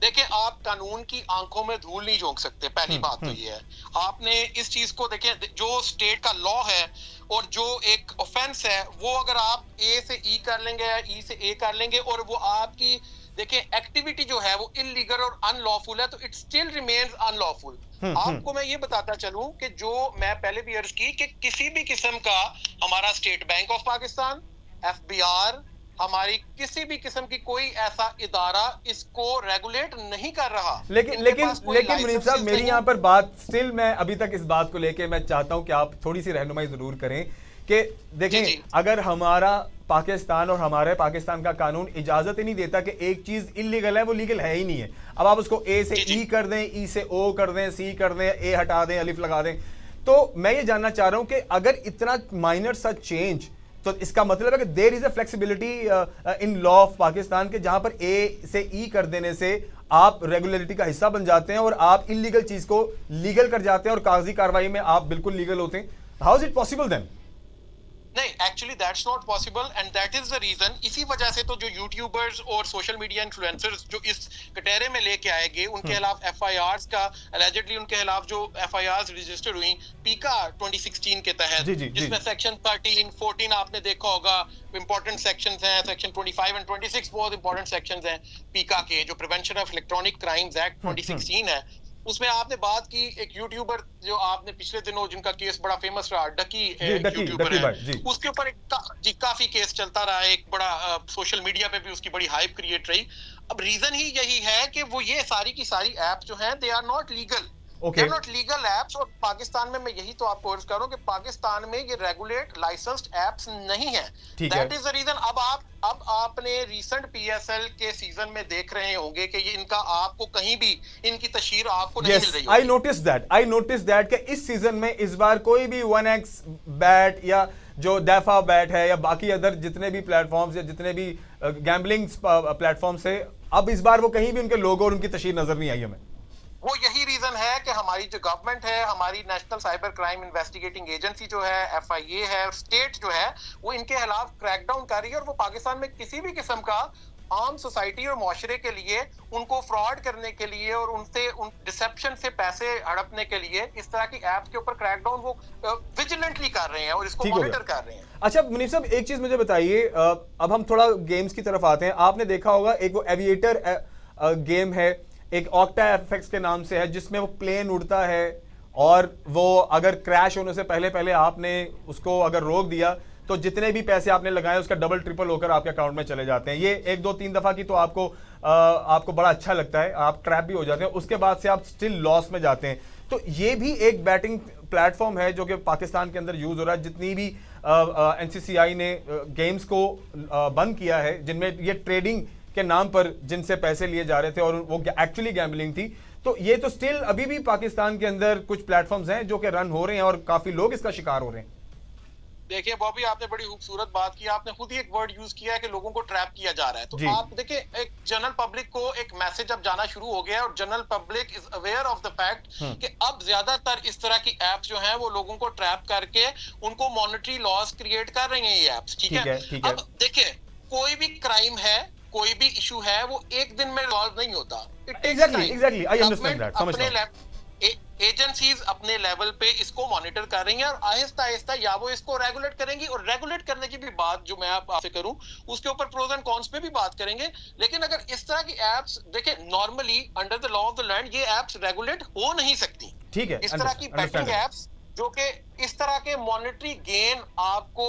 देखिए, आप कानून की आंखों में धूल नहीं झोंक सकते, पहली बात तो ये है। आपने इस चीज को देखिए, जो स्टेट का लॉ है और जो एक ऑफेंस है, वो अगर आप A से E कर लेंगे या E से A कर लेंगे और वो आपकी देखिए एक्टिविटी जो है वो इलीगल और अनलॉफुल है, तो इट स्टिल रिमेन्स अनलॉफुल। आपको मैं ये बताता चलूं कि जो मैं पहले भी अर्ज की कि किसी भी किस्म का हमारा state bank of Pakistan, FBR, हमारी किसी भी किस्म की कोई ऐसा इदारा इसको रेगुलेट नहीं कर रहा। लेकिन मुनीब साहब, मेरी यहाँ पर बात स्टिल, मैं अभी तक इस बात को लेके मैं चाहता हूँ कि आप थोड़ी सी रहनुमाई जरूर करें कि देखें, अगर हमारा पाकिस्तान और हमारे पाकिस्तान का कानून इजाजत ही नहीं देता कि एक चीज इलीगल है, वो लीगल है ही नहीं है। अब आप उसको A से E कर दें, E से O कर दें, C कर दें, A हटा दें, अलिफ लगा दें, तो मैं ये जानना चाह रहा हूं कि अगर इतना माइनर सा चेंज, तो इसका मतलब है कि there is a flexibility in law of Pakistan के, जहां पर ए से ई कर देने से आप रेगुलरिटी का हिस्सा बन जाते हैं और आप इलीगल चीज को लीगल कर जाते हैं और कागजी कार्रवाई में आप बिल्कुल लीगल होते हैं. How is it possible then? नहीं, actually that's not possible and that is the reason. इसी वजह से तो जो यूट्यूबर्स और सोशल मीडिया इन्फ्लुएंसर्स जो इस कटहरे में लेके आएंगे, उनके खिलाफ एफआईआर्स का एलिजिडली उनके खिलाफ जो एफआईआर्स रजिस्टर हुई पीका 2016 के तहत, जिसमें सेक्शन 13, 14 आपने देखा होगा, इंपॉर्टेंट सेक्शंस हैं. सेक्शन 25 एंड 26 बहुत इंपॉर्टेंट सेक्शंस हैं पीका के, जो prevention of electronic crimes act 2016 है. उसमें आपने बात की एक यूट्यूबर जो आपने पिछले दिनों जिनका केस बड़ा फेमस रहा, डकी यूट्यूबर है, उसके ऊपर काफी केस चलता रहा. एक बड़ा सोशल मीडिया पे भी उसकी बड़ी हाइप क्रिएट रही. अब रीजन ही यही है कि वो ये सारी की सारी एप्स जो हैं they are not legal. They're not legal apps. और पाकिस्तान में मैं यही तो आपको अर्ज कर रहा हूं कि पाकिस्तान में ये रेगुलेट लाइसेंस्ड एप्स नहीं है. That is the reason. अब आपने रिसेंट पीएसएल के सीजन में देख रहे होंगे कि ये इनका आपको कहीं भी इनकी तशहीर आपको नहीं मिल रही है. आई नोटिस दैट कि इस सीजन में इस बार कोई भी 1x बैट या जो डेफा बैट है या बाकी अदर जितने भी प्लेटफॉर्म्स या जितने भी गैम्बलिंग प्लेटफॉर्म्स है, अब इस बार वो कहीं भी उनके लोगो और उनकी तशहीर नजर नहीं आई हमें. वो यही रीजन है कि हमारी जो गवर्नमेंट है, हमारी national cyber crime investigating agency जो है एफआईए है, और स्टेट जो है वो इनके खिलाफ क्रैकडाउन कर रही है. और वो पाकिस्तान में किसी भी किस्म का आम सोसाइटी और मुआशरे के लिए उनको फ्रॉड करने के लिए और उनसे डिसेप्शन से पैसे हड़पने के लिए इस तरह की ऐप्स के ऊपर क्रैकडाउन वो विजिलेंटली कर रहे हैं और इसको मॉनिटर कर रहे हैं. अच्छा मुनीफ साहब, एक चीज मुझे बताइए, अब हम थोड़ा गेम्स की तरफ आते हैं. आपने देखा होगा एक वो एविएटर गेम है, एक ऑक्टा एफएक्स के नाम से है, जिसमें वो प्लेन उड़ता है और वो अगर क्रैश होने से पहले पहले आपने उसको अगर रोक दिया तो जितने भी पैसे आपने लगाए उसका डबल ट्रिपल होकर आपके अकाउंट में चले जाते हैं. ये 1 2 3 दफा की तो आपको बड़ा अच्छा लगता है, आप ट्रैप भी हो जाते हैं, उसके बाद से आप स्टिल लॉस में जाते हैं. तो ये भी एक बैटिंग प्लेटफॉर्म है जो कि पाकिस्तान के अंदर यूज हो रहा है. जितनी भी एनसीसीआई ने गेम्स को बंद किया है जिनमें ये ट्रेडिंग के नाम पर जिनसे पैसे लिए जा रहे थे और वो एक्चुअली गैम्बलिंग थी, तो ये तो स्टिल अभी भी पाकिस्तान के अंदर कुछ प्लेटफॉर्म्स हैं जो कि रन हो रहे हैं और काफी लोग इसका शिकार हो रहे हैं. देखिए बॉबी, आपने बड़ी खूबसूरत बात की. आपने खुद ही एक वर्ड यूज किया है कि लोगों को ट्रैप किया जा रहा है. तो आप देखिए, एक जनरल पब्लिक को एक मैसेज अब जाना शुरू हो गया है और general public is aware of the fact कि अब ज्यादातर इस तरह की एप्स जो हैं वो लोगों को ट्रैप करके उनको मॉनेटरी लॉस क्रिएट कर रही हैं ये एप्स. ठीक है. अब देखिए, कोई भी क्राइम है, कोई भी इशू है, वो एक दिन में सॉल्व नहीं होता. Exactly I understand that. समझ रहा हूं. एजेंसीज अपने लेवल पे इसको मॉनिटर कर रही हैं और आहिस्ता आहिस्ता या वो इसको रेगुलेट करेंगी. और रेगुलेट करने की भी बात जो मैं आपसे करूं उसके ऊपर प्रोज एंड कॉन्स पे भी बात करेंगे. लेकिन अगर इस तरह की एप्स, देखिए normally under the law of the land ये एप्स रेगुलेट हो नहीं सकती. ठीक है. इस तरह की बैटिंग एप्स जो कि इस तरह के मॉनेटरी गेन आपको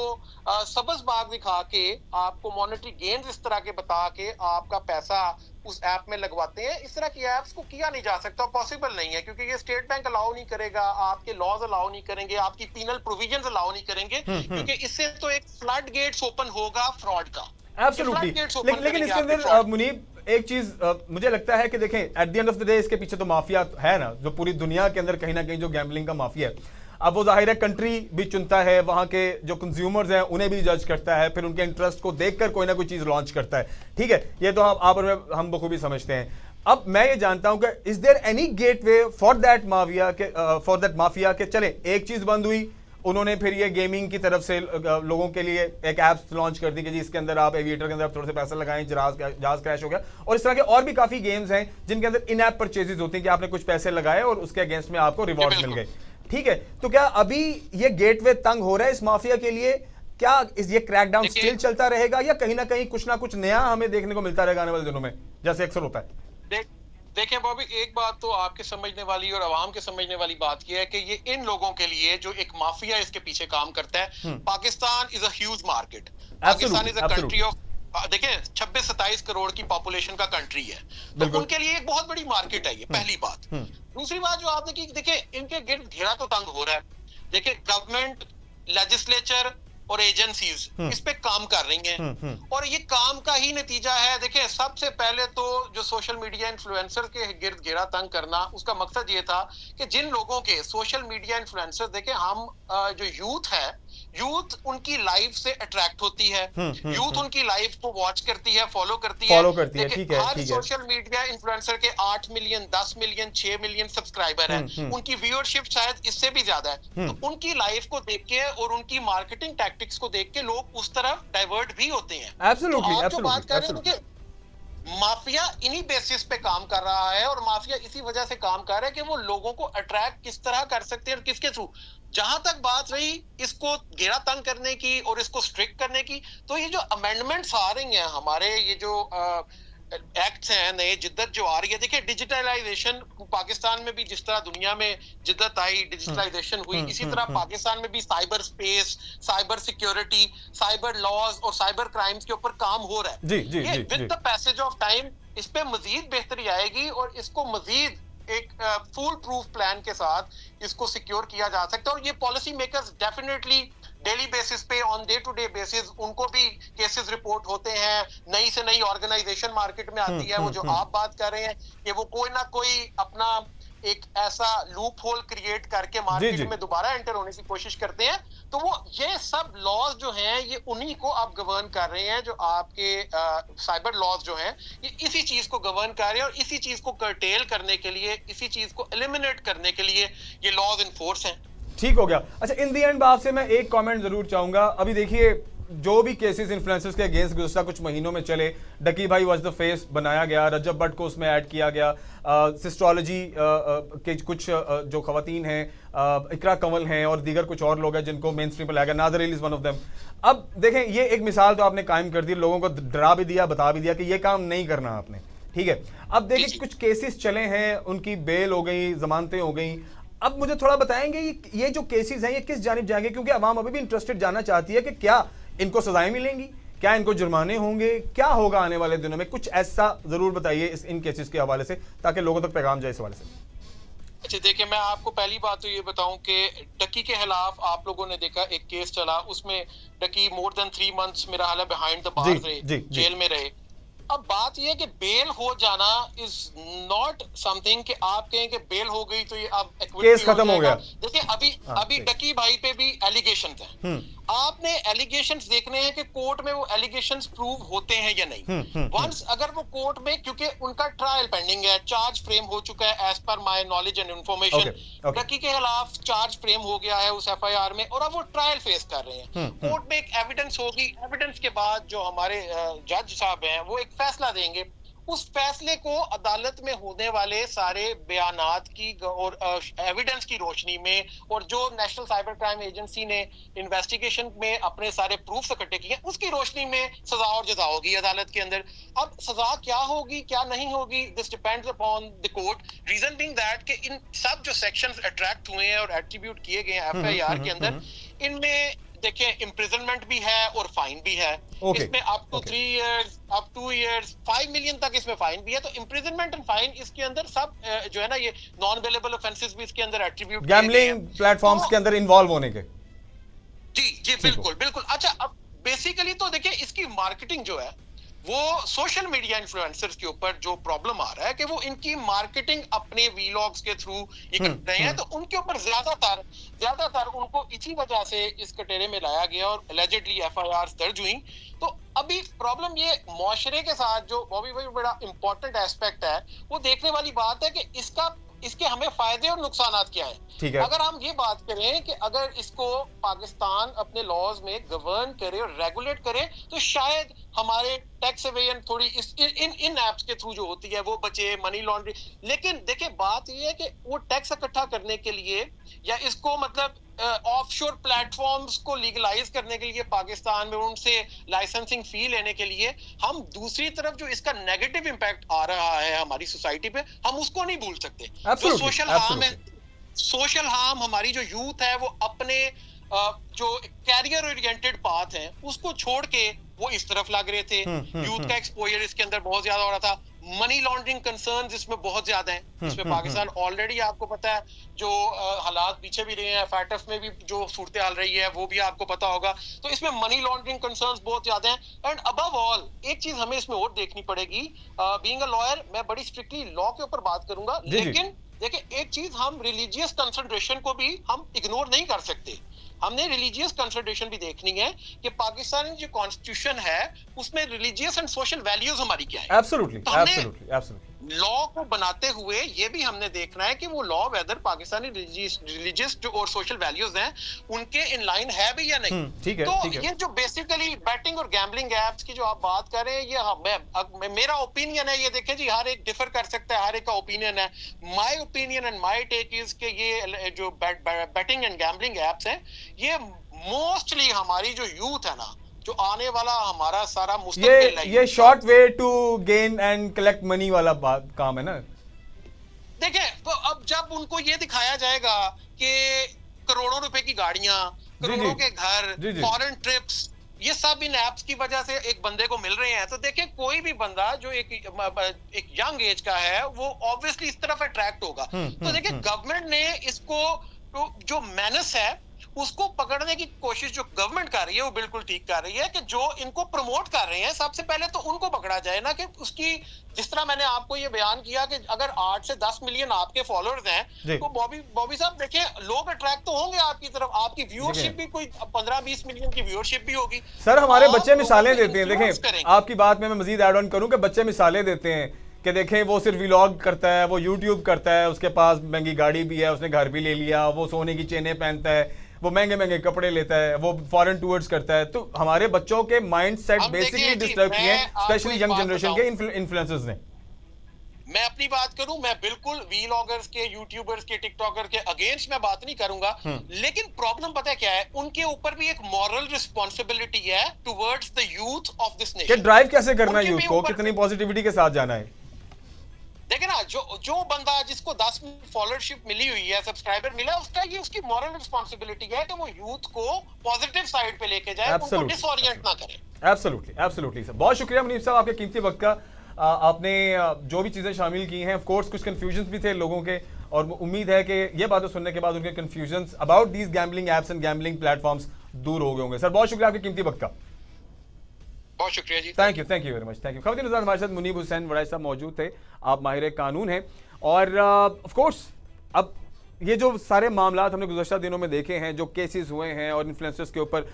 सबज बाग दिखा के, आपको मॉनेटरी गेन इस तरह के बता के आपका पैसा उस ऐप में लगवाते हैं, इस तरह की एप्स को किया नहीं जा सकता, पॉसिबल नहीं है. क्योंकि ये स्टेट बैंक अलाउ नहीं करेगा, आपके लॉज अलाउ नहीं करेंगे, आपकी पीनल प्रोविजंस अलाउ नहीं करेंगे, क्योंकि इससे तो एक फ्लड गेट्स ओपन होगा फ्रॉड का. एब्सोल्युटली. लेकिन इसके अंदर मुनीब एक चीज मुझे लगता है कि देखें, eight the end of the day इसके पीछे तो माफिया है ना, जो पूरी दुनिया के अंदर कहीं ना कहीं जो गैम्बलिंग का माफिया है. अब वो जाहिर है कंट्री भी चुनता है, वहां के जो कंज्यूमर्स हैं उन्हें भी जज करता है, फिर उनके इंटरेस्ट को देखकर कोई ना कोई चीज लॉन्च करता है. ठीक है, ये तो हम बखूबी समझते हैं. अब मैं ये जानता हूं कि is there any gateway for that mafia के चले एक चीज बंद हुई, उन्होंने फिर ये गेमिंग की तरफ से लोगों के लिए एक ऐप लॉन्च कर दी कि जी इसके अंदर आप एविएटर के अंदर थोड़े से पैसे लगाएं, जहाज क्रैश हो गया, और इस तरह के और भी काफी गेम्स हैं जिनके अंदर इन ऐप परचेजेस होती हैं कि आपने कुछ पैसे लगाए और उसके अगेंस्ट में आपको रिवॉर्ड मिल गए. ठीक है, तो क्या अभी ये गेटवे तंग हो रहा है इस माफिया के लिए? क्या ये क्रैकडाउन स्टिल चलता रहेगा या कहीं ना कहीं कुछ ना कुछ नया हमें देखने को मिलता रहेगा आने वाले दिनों में, जैसे अक्सर होता है? देखिए बॉबी, एक बात तो आपके समझने वाली और आवाम के समझने वाली बात यह है कि ये इन लोगों के लिए जो एक माफिया इसके पीछे काम करता है. Pakistan is a huge market. Pakistan is a country of, देखिए 26-27 करोड़ की पॉपुलेशन का कंट्री है, तो उनके लिए एक बहुत बड़ी मार्केट है ये. पहली बात. दूसरी बात जो आपने की, देखिए इनके गिर्द घेरा तो तंग हो रहा है. देखिए गवर्नमेंट, लेजिस्लेचर और एजेंसीज इस पे काम कर रही हैं और ये काम का ही नतीजा है। देखिए, सबसे पहले तो जो सोशल मीडिया इन्फ्लुएंसर के गिर्द घेरा तंग करना, उसका मकसद ये था कि जिन लोगों के सोशल मीडिया इन्फ्लुएंसर, देखिए हम जो यूथ है, यूथ उनकी लाइफ से अट्रैक्ट होती है, यूथ उनकी लाइफ को वॉच करती है, फॉलो करती है। ठीक है, हर सोशल मीडिया इन्फ्लुएंसर के 8 मिलियन, 10 मिलियन, 6 मिलियन सब्सक्राइबर हैं, उनकी व्यूअरशिप शायद इससे भी ज्यादा है। तो उनकी लाइफ को देख के और उनकी मार्केटिंग टैक्टिक्स को देख के लोग उस तरफ डाइवर्ट भी होते हैं। एब्सोल्युटली, तो आप जो बात कर रहे हैं कि माफिया इन्हीं बेसिस पे काम कर रहा है और माफिया इसी वजह से काम कर रहा है कि वो लोगों को अट्रैक्ट किस तरह कर सकते हैं और किसके थ्रू। जहां तक बात रही इसको घेरा तंग करने की और इसको स्ट्रिक्ट करने की, तो ये जो अमेंडमेंट्स आ रही हैं हमारे, ये जो एक्ट्स हैं नए, जिद्दत जो आ रही है, देखिए डिजिटलाइजेशन पाकिस्तान में भी जिस तरह दुनिया में जिद्दत आई, डिजिटलाइजेशन हुई, इसी तरह पाकिस्तान में भी cyber space, cyber security, cyber laws और साइबर क्राइम्स के ऊपर काम हो रहा है। ये with the passage of time इस पे मजीद बेहतरी आएगी और इसको मजीद एक फुल प्रूफ प्लान के साथ इसको सिक्योर किया जा सकता है। और ये policy makers definitely daily basis पे, on day to day basis, उनको भी केसेस रिपोर्ट होते हैं। नई से नई ऑर्गेनाइजेशन मार्केट में आती है, वो जो आप बात कर रहे हैं कि वो कोई ना कोई अपना एक ऐसा लूप होल क्रिएट करके मार्केट में दोबारा एंटर होने की कोशिश करते हैं। तो वो ये सब लॉज जो हैं ये उन्हीं को आप गवर्न कर रहे हैं, जो आपके साइबर लॉज जो हैं ये इसी चीज को गवर्न कर रहे हैं और इसी चीज को कर्टेल करने के लिए, इसी चीज को एलिमिनेट करने के लिए ये लॉज इन्फोर्स हैं। ठीक हो गया। अच्छा, इन दी एंड आपसे मैं एक कमेंट जरूर चाहूंगा। अभी देखिए, जो भी केसेस इन्फ्लुएंसर्स के अगेंस्ट गुज़श्ता कुछ महीनों में चले, डकी भाई वाज द फेस बनाया गया, रजब भट्ट को उसमें ऐड किया गया, सिस्ट्रोलॉजी के कुछ जो खवातीन हैं, इकरा कंवल हैं और दीगर कुछ और लोग हैं जिनको मेन स्ट्रीम पर लाया गया, Nadir Ali is one of them. अब देखें, ये एक मिसाल तो आपने कायम कर दी, लोगों को डरा भी दिया, बता भी दिया कि ये काम नहीं करना आपने, ठीक है। अब देखें, कुछ केसेस चले हैं, उनकी बेल हो गई, जमानतें हो गई। अब मुझे थोड़ा बताएंगे ये जो केसेस हैं ये किस जानिब जाएंगे, क्योंकि अवाम अभी भी इंटरेस्टेड जानना चाहती है कि क्या इनको सजाएं मिलेंगी, क्या इनको जुर्माने होंगे, क्या होगा आने वाले दिनों में। कुछ ऐसा जरूर बताइए इन केसेस के हवाले से, ताकि लोगों तक पैगाम जाए इस हवाले से। अच्छा, देखिए, मैं आपको पहली बात तो ये बताऊं कि डकी के खिलाफ आप लोगों ने देखा एक केस चला, उसमें डकी मोर देन 3 मंथ्स मेरा हाल बिहाइंड द बार्स रहे, जेल में रहे। अब बात यह है कि बेल हो जाना इज नॉट समथिंग कि आप कहें कि बेल हो गई तो ये अब केस खत्म हो गया। देखिए, अभी डकी भाई पे भी एलिगेशंस हैं। आपने एलिगेशंस देखने हैं कि कोर्ट में वो एलिगेशंस प्रूव होते हैं या नहीं। वंस अगर वो कोर्ट में, क्योंकि उनका ट्रायल पेंडिंग है, चार्ज फ्रेम हो चुका है as per my knowledge and information, Ducky के खिलाफ चार्ज फ्रेम हो गया है उस एफआईआर में और अब वो ट्रायल फेस कर रहे हैं। कोर्ट में एक एविडेंस होगी, एविडेंस के बाद जो हमारे जज साहब हैं वो एक फैसला देंगे। उस फैसले को अदालत में होने वाले सारे बयानात की और एविडेंस की रोशनी में और जो नेशनल साइबर क्राइम एजेंसी ने इन्वेस्टिगेशन में अपने सारे प्रूफ इकट्ठे किए, उसकी रोशनी में सजा और जजा होगी अदालत के अंदर। अब सजा क्या होगी क्या नहीं होगी, this depends upon the court. Reason being that कि इन सब जो सेक्शंस अट्रैक्ट हुए हैं और एट्रीब्यूट किए गए हैं एफआईआर के अंदर, इनमें देखिए इम्प्रिजनमेंट भी है और फाइन भी है। इसमें up to 3 years, up 2 years, 5 million तक इसमें फाइन भी है। तो इम्प्रिजनमेंट एंड फाइन इसके अंदर सब जो है ना, ये नॉन अवेलेबल ऑफेंसेस भी इसके अंदर एट्रीब्यूट, गैम्बलिंग प्लेटफॉर्म्स के अंदर इन्वॉल्व होने के। जी बिल्कुल बिल्कुल। अच्छा, अब बेसिकली तो देखिए इसकी मार्केटिंग जो है वो सोशल मीडिया इन्फ्लुएंसर्स के ऊपर जो प्रॉब्लम आ रहा है कि वो इनकी मार्केटिंग अपने वीलॉग्स के थ्रू ये कर रहे हैं, तो उनके ऊपर ज्यादातर उनको इसी वजह से इस कटेरे में लाया गया और एलिजिडली एफआईआर दर्ज हुई। तो अभी प्रॉब्लम ये मुआशरे के साथ जो बॉबी भाई बड़ा इंपॉर्टेंट एस्पेक्ट है, वो देखने वाली बात है कि इसके हमें फायदे और नुकसान क्या है। अगर हम ये बात करें कि अगर इसको पाकिस्तान अपने लॉज में गवर्न करे और रेगुलेट करे तो शायद हमारे टैक्स एवेजन थोड़ी इन एप्स के थ्रू जो होती है वो बचे, मनी लॉन्ड्रिंग। लेकिन देखिए बात ये है कि वो टैक्स इकट्ठा करने के लिए या इसको मतलब ऑफशोर प्लेटफॉर्म्स को लीगलाइज करने के लिए पाकिस्तान में उनसे लाइसेंसिंग फी लेने के लिए हम दूसरी तरफ जो इसका नेगेटिव इम्पैक्ट आ रहा है हमारी सोसाइटी पे, हम उसको नहीं भूल सकते। जो सोशल हार्म है, सोशल हार्म हमारी जो यूथ है वो अपने जो कैरियर ओरिएंटेड पाथ है उसको छोड़ के वो इस तरफ लग रहे थे। यूथ का एक्सपोजर इसके अंदर बहुत ज्यादा हो रहा था। मनी लॉन्ड्रिंग कंसर्न्स इसमें बहुत ज्यादा हैं। इसमें पाकिस्तान ऑलरेडी आपको पता है जो हालात पीछे भी रहे हैं, फैटफ में भी जो सूरत हाल रही है वो भी आपको पता होगा। तो इसमें मनी लॉन्ड्रिंग कंसर्न्स बहुत ज्यादा हैं। एंड अबव ऑल एक चीज हमें इसमें और देखनी पड़ेगी, बीइंग अ लॉयर मैं बड़ी स्ट्रिक्टली लॉ के ऊपर बात करूंगा, लेकिन देखिए एक चीज हम रिलीजियस कंसंट्रेशन को भी हम इग्नोर नहीं कर सकते। हमने रिलीजियस कंसंट्रेशन भी देखनी है कि पाकिस्तान जो कॉन्स्टिट्यूशन है उसमें रिलीजियस एंड सोशल वैल्यूज हमारी क्या है। एब्सोल्युटली एब्सोल्युटली लॉ को बनाते हुए ये भी हमने देखना है कि वो लॉ वेदर पाकिस्तानी रिलीजियस और सोशल वैल्यूज हैं उनके इन लाइन है भी या नहीं। ठीक है, तो ठीक है। ये जो बेसिकली बैटिंग और गैम्बलिंग एप्स की जो आप बात कर रहे हैं, ये मेरा ओपिनियन है। ये देखें जी, हर एक डिफर कर सकता है, हर एक का ओपिनियन है। My opinion and my take is कि ये जो बैटिंग एंड गैम्बलिंग एप्स हैं ये मोस्टली हमारी जो यूथ है ना, जो आने वाला हमारा सारा मुस्तकबिल है, ये short way to gain and collect money वाला काम है ना। देखिए तो अब जब उनको ये दिखाया जाएगा कि करोड़ों रुपए की गाड़ियां, करोड़ों के घर, फॉरेन ट्रिप्स, ये सब इन एप्स की वजह से एक बंदे को मिल रहे हैं, तो देखिए कोई भी बंदा जो एक यंग एज का है वो ऑब्वियसली इस तरफ अट्रैक्ट होगा। तो देखिए गवर्नमेंट ने इसको जो मैनस है उसको पकड़ने की कोशिश जो गवर्नमेंट कर रही है वो बिल्कुल ठीक कर रही है कि जो इनको प्रमोट कर रहे हैं सबसे पहले तो उनको पकड़ा जाए ना, कि उसकी जिस तरह मैंने आपको ये बयान किया कि अगर 8 से 10 मिलियन आपके फॉलोअर्स हैं तो बॉबी साहब देखिए लोग अट्रैक्ट तो होंगे आपकी तरफ, आपकी व्यूअरशिप भी कोई 15-20 मिलियन की व्यूअरशिप भी होगी। सर हमारे बच्चे मिसालें देते हैं, देखें आपकी बात में मैं मजीद ऐड ऑन करूं कि बच्चे मिसालें देते हैं कि देखें वो सिर्फ व्लॉग करता है, वो यूट्यूब करता है, उसके पास महंगी गाड़ी भी है, उसने घर भी ले लिया, वो सोने की चेनें पहनता है, वो महंगे महंगे कपड़े लेता है, वो फॉरेन टूर्स करता है। तो हमारे बच्चों के माइंड सेट बेसिकली डिस्टर्ब किए हैं, स्पेशली यंग जनरेशन के इन्फ्लुएंसर्स ने। मैं अपनी बात करूं, मैं बिल्कुल व्लॉगर्स के, यूट्यूबर्स के, टिकटॉकर के अगेंस्ट मैं बात नहीं करूंगा, लेकिन प्रॉब्लम पता है क्या है, उनके ऊपर भी एक मॉरल रिस्पॉन्सिबिलिटी है towards the youth of this nation. Drive कैसे करना है यूथ को, कितनी पॉजिटिविटी के साथ जाना है। देखिए ना, जो बंदा जिसको 10 फॉलोअरशिप मिली हुई है, सब्सक्राइबर मिला, उसका ये उसकी मॉरल रिस्पांसिबिलिटी है कि वो यूथ को पॉजिटिव साइड पे लेके जाए, उनको डिसओरिएंट ना करे। एब्सोल्युटली सर, बहुत शुक्रिया मुनीब साहब आपके कीमती वक्त का। आपने जो भी चीजें शामिल की हैं, ऑफ कोर्स कुछ कंफ्यूजन भी थे लोगों के, और उम्मीद है कि ये बातें सुनने के बाद उनके confusion about these gambling apps and gambling platforms दूर हो गए होंगे। सर बहुत शुक्रिया आपके कीमती वक्त का। बहुत शुक्रिया जी, thank you very much, thank you. खबरदार नज़र हमारे साथ मुनीब हुसैन वड़ाई साहब मौजूद थे, आप माहिर कानून हैं, और ऑफ कोर्स अब ये जो सारे मामलात हमने गुज़श्ता दिनों में देखे हैं, जो केसेस हुए हैं और इन्फ्लुएंसर्स के ऊपर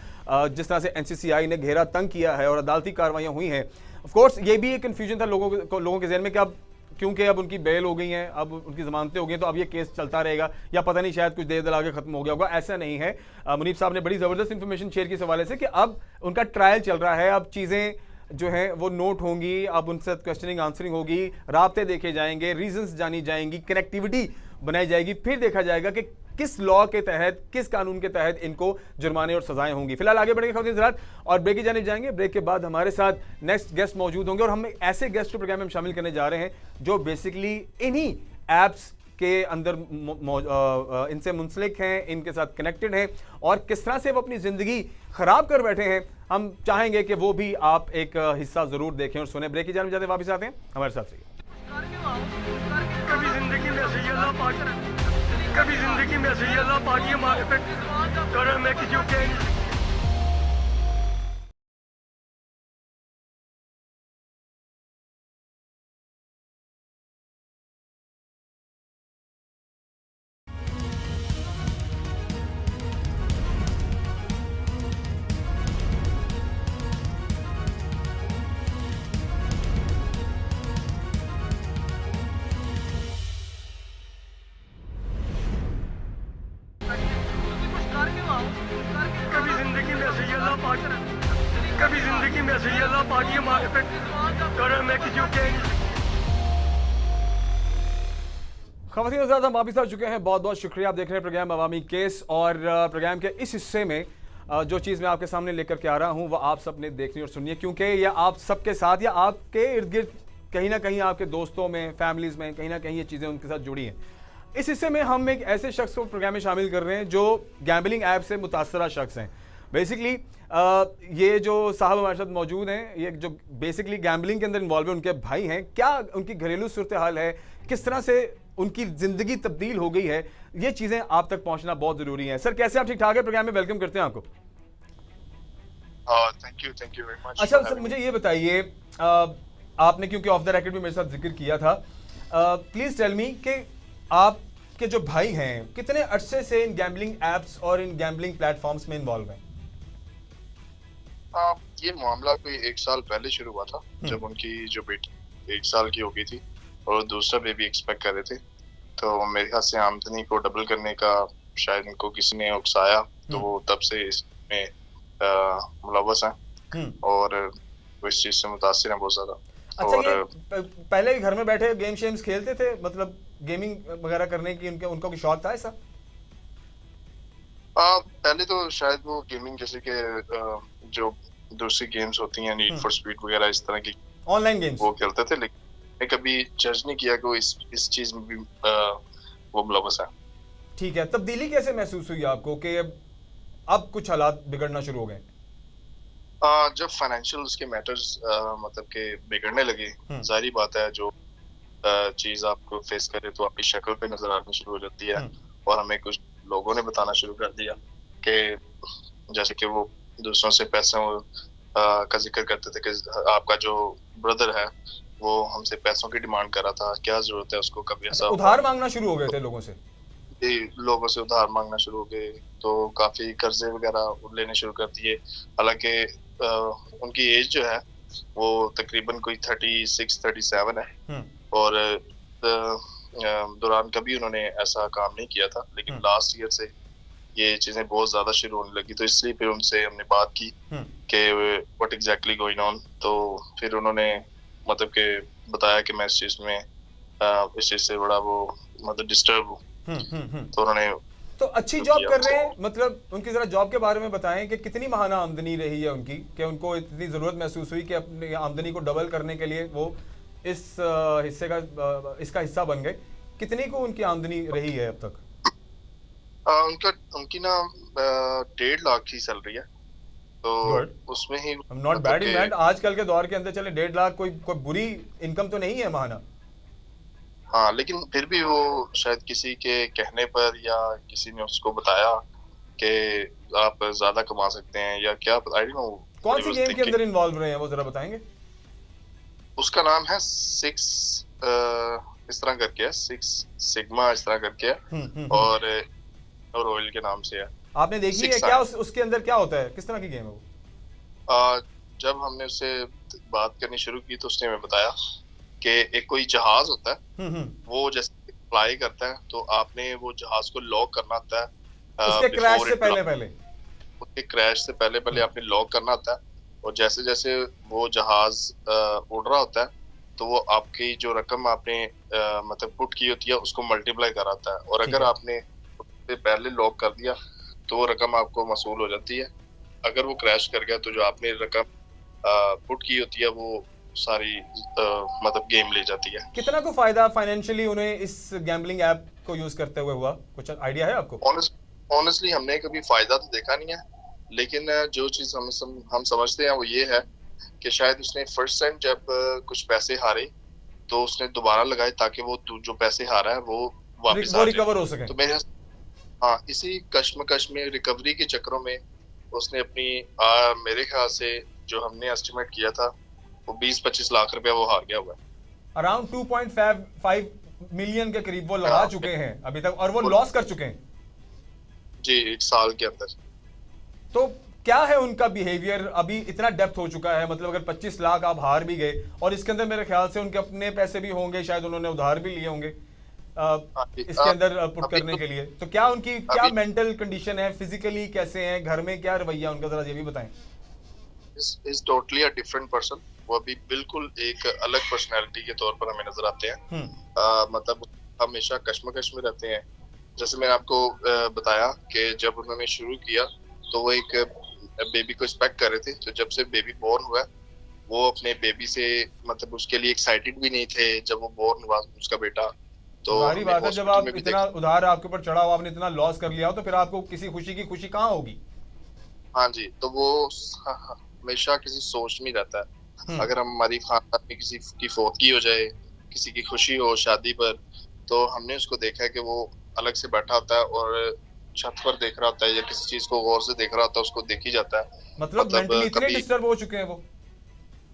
जिस तरह से NCCI ने घेरा तंग किया है और अदालती कार्रवाइयाँ हुई हैं, ऑफ कोर्स ये भी एक कन्फ्यूजन था लोगों के जहन में कि अब क्योंकि अब उनकी बेल हो गई हैं, अब उनकी जमानतें हो गई, तो अब ये केस चलता रहेगा या पता नहीं शायद कुछ देर दर आगे खत्म हो गया होगा। ऐसा नहीं है। मुनीब साहब ने बड़ी ज़बरदस्त इंफॉर्मेशन शेयर की इस हवाले से कि अब उनका ट्रायल चल रहा है, अब चीज़ें जो है वो नोट होंगी, अब उनसे क्वेश्चनिंग आंसरिंग होगी, राब्ते देखे जाएंगे, रीजंस जानी जाएंगी, कनेक्टिविटी बनाई जाएगी, फिर देखा जाएगा कि किस लॉ के तहत, किस कानून के तहत इनको जुर्माने और सजाएं होंगी। फिलहाल आगे बढ़ेंगे खबरें ज़रात और ब्रेक की जानिब जाएंगे। ब्रेक के बाद हमारे साथ नेक्स्ट गेस्ट मौजूद होंगे और हम ऐसे गेस्ट को प्रोग्राम में शामिल करने जा रहे हैं जो बेसिकली इन्हीं एप्स के अंदर इनसे मुंसलिक हैं, इनके साथ कनेक्टेड हैं और किस तरह से वो अपनी ज़िंदगी ख़राब कर बैठे हैं। हम चाहेंगे कि वो भी आप एक हिस्सा ज़रूर देखें और सुने। ब्रेक की जानिब जाते वापस आते हैं, हमारे साथ रहिए। कभी जिंदगी में ऐसे अल्लाह पाक, कभी जिंदगी में ऐसे अल्लाह पाक ये मार्केट कर मैं किसी को कह नहीं। कभी जिंदगी में ऐसे अल्लाह पाक, कभी जिंदगी में ऐसे अल्लाह पाक ये मार्केट कर मैं किसी को कह नहीं। ख़वातीन और हज़रात, हम वापस आ चुके हैं। बहुत बहुत शुक्रिया। आप देख रहे हैं प्रोग्राम अवामी केस और प्रोग्राम के इस हिस्से में जो चीज़ मैं आपके सामने लेकर के आ रहा हूँ वह आप सब ने देखनी और सुननी है, क्योंकि यह आप सबके साथ या आपके इर्द गिर्द कहीं ना कहीं आपके दोस्तों में, फैमिलीज़ में कहीं ना कहीं ये चीज़ें उनके साथ जुड़ी हैं। इस हिस्से में हम एक ऐसे शख्स को प्रोग्राम में शामिल कर रहे हैं जो गैम्बलिंग ऐप से मुतासरा शख्स हैं। बेसिकली ये जो साहब हमारे साथ मौजूद हैं, ये जो बेसिकली गैम्बलिंग के अंदर इन्वॉल्व है, उनके भाई हैं, क्या उनकी घरेलू सूरत हाल है, किस तरह से उनकी जिंदगी तब्दील हो गई है, ये चीजें आप तक पहुंचना बहुत जरूरी है। सर कैसे आप? ठीक ठाक है? प्रोग्राम में वेलकम करते हैं आपको। Thank you very much. अच्छा सर, मुझे ये बताइए, आपने क्योंकि ऑफ द रिकॉर्ड भी मेरे साथ जिक्र किया था, प्लीज टेल मी कि आपके जो भाई हैं कितने अरसे से इन गैम्बलिंग एप्स और इन गैम्बलिंग प्लेटफॉर्म्स में इन्वॉल्व हैं? ये मामला कोई 1 साल पहले शुरू हुआ था, जब उनकी जो बेटी 1 साल की हो गई थी और दूसरा बेबी एक्सपेक्ट कर रहे थे। तो मेरे ख्याल से आमदनी को डबल करने का शायद इनको किसी ने उकसाया, तो वो तब से इसमें मुलव्वस हैं और वो इस चीज से मुतासिर हैं बहुत ज्यादा। अच्छा, और ये पहले घर में बैठे गेम शेम्स खेलते थे, मतलब गेमिंग वगैरह करने की उनका कोई शौक था ऐसा? पहले तो शायद वो गेमिंग जैसे कि जो दूसरी गेम्स होती हैं, नीड फॉर स्पीड वगैरह, इस तरह की ऑनलाइन गेम्स वो खेलते थे, लेकिन मैं कभी जज नहीं किया कि वो इस चीज में भी वो मुलव्वस है। ठीक है, तब्दीली कैसे महसूस हुई आपको कि अब कुछ हालात बिगड़ना शुरू हो गए? जब फाइनेंशियल उसके मैटर्स मतलब के बिगड़ने लगे, जाहिर बात है जो चीज आपको फेस करे तो आपकी शक्ल पे नजर आनी शुरू हो जाती है। और हमें कुछ लोगों ने बताना शुरू कर दिया कि जैसे कि वो दूसरों से पैसों का जिक्र करते थे कि आपका जो ब्रदर है वो हमसे पैसों की डिमांड कर रहा था, क्या जरूरत है उसको, कभी ऐसा उधार मांगना शुरू हो गए थे लोगों से? लोगों से उधार मांगना शुरू हो गए, तो काफी कर्जे वगैरह लेने शुरू कर दिए। हालांकि उनकी एज जो है वो तकरीबन कोई 36-37 है और दौरान कभी उन्होंने ऐसा काम नहीं किया था, लेकिन लास्ट ईयर से ये चीजें बहुत ज्यादा शुरू होने लगी। तो इसलिए फिर उनसे हमने बात की कि व्हाट एग्जैक्टली गोइंग ऑन। तो फिर उन्होंने मतलब के बताया कि मैं इस चीज से बड़ा वो मतलब डिस्टर्ब हूँ। तो उन्होंने तो अच्छी जॉब कर रहे हैं, मतलब उनकी जरा जॉब के बारे में बताएं कि कितनी माहाना आमदनी रही है उनकी, कि उनको इतनी जरूरत महसूस हुई कि अपनी आमदनी को डबल करने के लिए वो इस हिस्से का इसका हिस्सा बन गए। कितनी को उनकी आमदनी रही है अब तक? उनकी ना 1.5 लाख की सैलरी है, तो उसमें ही नॉट बैड इन दैट। आजकल के दौर के अंदर चले 1.5 लाख कोई बुरी इनकम तो नहीं है माहाना। हाँ, लेकिन फिर भी वो शायद किसी के कहने पर या किसी ने उसको बताया कि आप ज्यादा कमा सकते हैं या क्या, आई डोंट नो। कौन सी गेम के अंदर इन्वॉल्व रहे हैं वो जरा बताएंगे? उसका नाम है 6 इस तरह करके है, 6 सिग्मा इस तरह करके है और रॉयल के नाम से है। आपने देखी है क्या उसके अंदर क्या होता है, किस तरह की गेम है वो? जब हमने उससे बात करनी शुरू की तो उसने हमें बताया कि एक कोई जहाज होता है, वो जैसे फ्लाई करता है तो आपने वो जहाज को लॉक करना होता है उसके क्रैश से पहले उसके क्रैश से पहले आपने लॉक करना होता है। और जैसे जैसे वो जहाज उड़ रहा होता है तो वो आपकी जो रकम आपने मतलब पुट की होती है उसको मल्टीप्लाई कराता है। और अगर आपने उससे पहले लॉक कर दिया तो वो रकम आपको मसूल हो जाती है। अगर वो क्रैश कर गया तो जो आपने रकम पुट की होती है वो सारी मतलब गेम ले जाती है। कितना को फायदा फाइनेंशियली उन्हें इस गैम्बलिंग ऐप को यूज करते हुए हुआ, कुछ आइडिया है आपको? ऑनेस्टली हमने कभी फायदा तो देखा नहीं है, लेकिन जो चीज हम समझते हैं वो ये है कि शायद उसने फर्स्ट टाइम जब कुछ पैसे हारे तो उसने दोबारा लगाए ताकि वो जो पैसे हारा है वो वापस रिकवर हो सके। तो मेरे इसी कश्मकश में रिकवरी के चक्करों में उसने अपनी मेरे ख्याल से जो हमने एस्टिमेट किया था वो 20-25 लाख रुपया वो हार गया हुआ है। अराउंड 2.5 मिलियन के करीब वो लगा चुके हैं अभी तक और वो लॉस कर चुके हैं जी 1 साल के अंदर। तो क्या है उनका बिहेवियर? अभी इतना डेप्थ हो चुका है, मतलब अगर 25 लाख आप हार भी गए और इसके अंदर मेरे ख्याल से उनके अपने पैसे भी होंगे, शायद उन्होंने उधार भी लिए होंगे इसके अंदर पुट करने के लिए, तो क्या उनकी क्या मेंटल कंडीशन है, फिजिकली कैसे हैं, घर में क्या रवैया उनका, जरा ये भी बताएं। Is totally a different person. वो अभी बिल्कुल एक अलग पर्सनालिटी के तौर पर हमें नजर आते हैं। मतलब हमेशा कश्मकश में रहते हैं। जैसे मैंने आपको बताया कि जब उन्होंने शुरू किया तो वो एक बेबी को एक्सपेक्ट कर रहे थे, तो जब से बेबी बोर्न हुआ वो अपने बेबी से मतलब उसके लिए एक्साइटेड भी नहीं थे जब वो बोर्न हुआ उसका बेटा। तो सारी बात है, जब आप इतना उधार आपके ऊपर चढ़ा हुआ, आपने इतना लॉस कर लिया हो तो फिर आपको किसी खुशी की खुशी कहाँ होगी? हाँ जी, तो वो हमेशा किसी सोच में रहता है। अगर हमारी खानदान में किसी की फौतगी हो जाए, किसी की खुशी हो शादी पर, तो हमने उसको देखा है कि वो अलग से बैठा होता है और छत पर देख रहा होता है या किसी चीज को गौर से देख रहा होता है, उसको देखी जाता है। मतलब मेंटली इतने कभी डिस्टर्ब हो चुके हैं वो।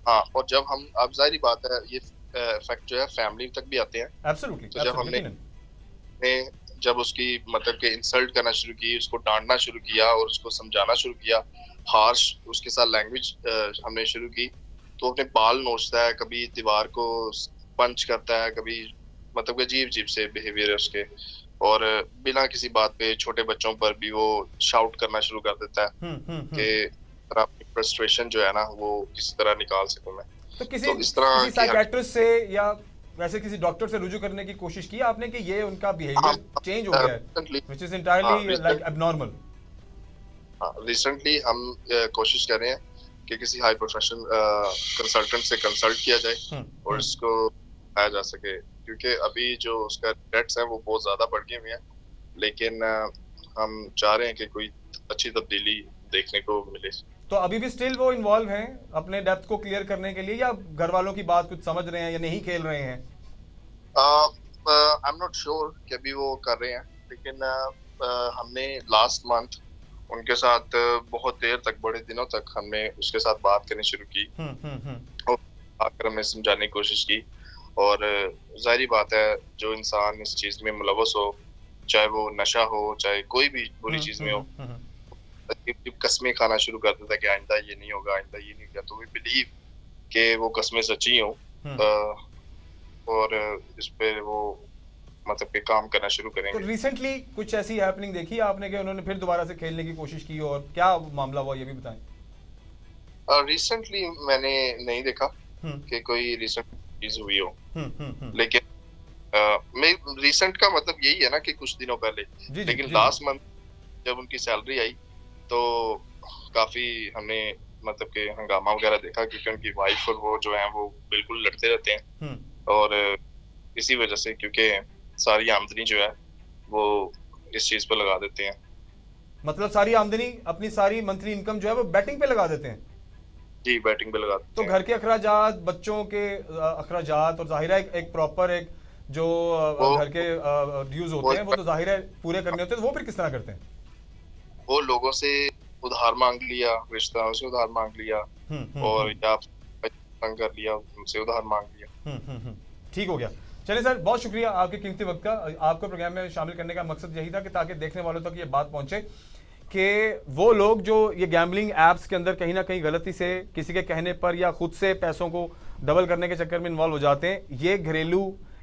हाँ, और जब हम, अब जाहिर बात है ये इफेक्ट जो है फैमिली तक भी आते हैं। एब्सोल्युटली। तो जब हमने जब उसकी मतलब के इंसल्ट करना शुरू की, उसको डांटना शुरू किया और उसको समझाना शुरू किया, हार्श उसके साथ लैंग्वेज हमने शुरू की, तो अपने बाल नोचता है, कभी दीवार को पंच करता है, कभी मतलब अजीब अजीब से बिहेवियर है उसके, और बिना किसी बात पे छोटे बच्चों पर भी वो शाउट करना शुरू कर देता है कि अपनी फ्रस्ट्रेशन जो है ना वो किसी तरह निकाल सकूं मैं। तो किसी इस तरह किसी साइकियाट्रिस्ट से या वैसे किसी डॉक्टर से रुजू करने की कोशिश की आपने कि ये उनका बिहेवियर चेंज हो गया है, which is entirely like abnormal? Recently हम कोशिश कर रहे हैं कि किसी हाई प्रोफेशनल कंसल्टेंट से कंसल्ट किया जाए और इसको आया जा सके, क्योंकि अभी जो उसका डेट्स है वो बहुत ज्यादा बढ़ गए हुए हैं, लेकिन हम चाह रहे हैं कि कोई अच्छी तब्दीली देखने को मिले। तो अभी भी स्टिल वो इन्वॉल्व हैं अपने डेप्थ को क्लियर करने के लिए, या घर वालों की बात कुछ समझ रहे हैं या नहीं खेल रहे हैं? आई एम नॉट श्योर कि अभी वो कर रहे हैं, लेकिन हमने लास्ट मंथ उनके साथ बहुत देर तक, बड़े दिनों तक हमने उसके साथ बात करनी शुरू की और आकर हमने समझाने की कोशिश की। और जाहिर बात है जो इंसान इस चीज में मुलव्वस हो, चाहे वो नशा हो, चाहे कोई भी बुरी चीज में हो, कस्में खाना शुरू कर देता है कि आइंदा ये नहीं होगा, आइंदा ये नहीं होगा। तो वी बिलीव कि वो कस्में सच्ची हो और इस पे वो मतलब के काम करना शुरू करेंगे। तो रिसेंटली कुछ ऐसी हैपनिंग देखी आपने कि उन्होंने फिर दोबारा से खेलने की कोशिश की, और क्या मामला हुआ ये भी बताएं। रिसेंटली मैंने नहीं देखा कि कोई रिसेंट चीज हुई हो, लेकिन रिसेंट का मतलब यही है ना कि कुछ दिनों पहले। लेकिन लास्ट मंथ जब उनकी सैलरी आई तो काफी हमने मतलब के हंगामा वगैरह देखा, क्योंकि उनकी वाइफ और वो जो है वो बिल्कुल लड़ते रहते हैं और इसी वजह से, क्योंकि सारी आमदनी जो है वो इस चीज पे लगा देते हैं। मतलब सारी आमदनी, अपनी सारी मंथली इनकम जो है वो बैटिंग पे लगा देते हैं? जी, बैटिंग पे लगा देते तो हैं। घर के अखराजात, बच्चों के अखराजात, और जाहिर है एक प्रॉपर एक जो घर के ड्यूज होते हैं वो तो जाहिर है पूरे करने होते हैं, तो वो फिर किस तरह करते हैं? वो लोगों से उधार मांग लिया, रिश्तेदारों से उधार मांग लिया और या तंग कर लिया, उनसे उधार मांग लिया। ठीक हो गया। चलिए सर, बहुत शुक्रिया आपके कीमती वक्त का। आपको प्रोग्राम में शामिल करने का मकसद यही था कि ताकि देखने वालों तक ये बात पहुंचे कि वो लोग जो ये गैम्बलिंग ऐप्स के अंदर कहीं ना कहीं गलती से किसी के कहने पर या खुद से पैसों को डबल करने के चक्कर में इन्वॉल्व हो जाते हैं, ये घरेलू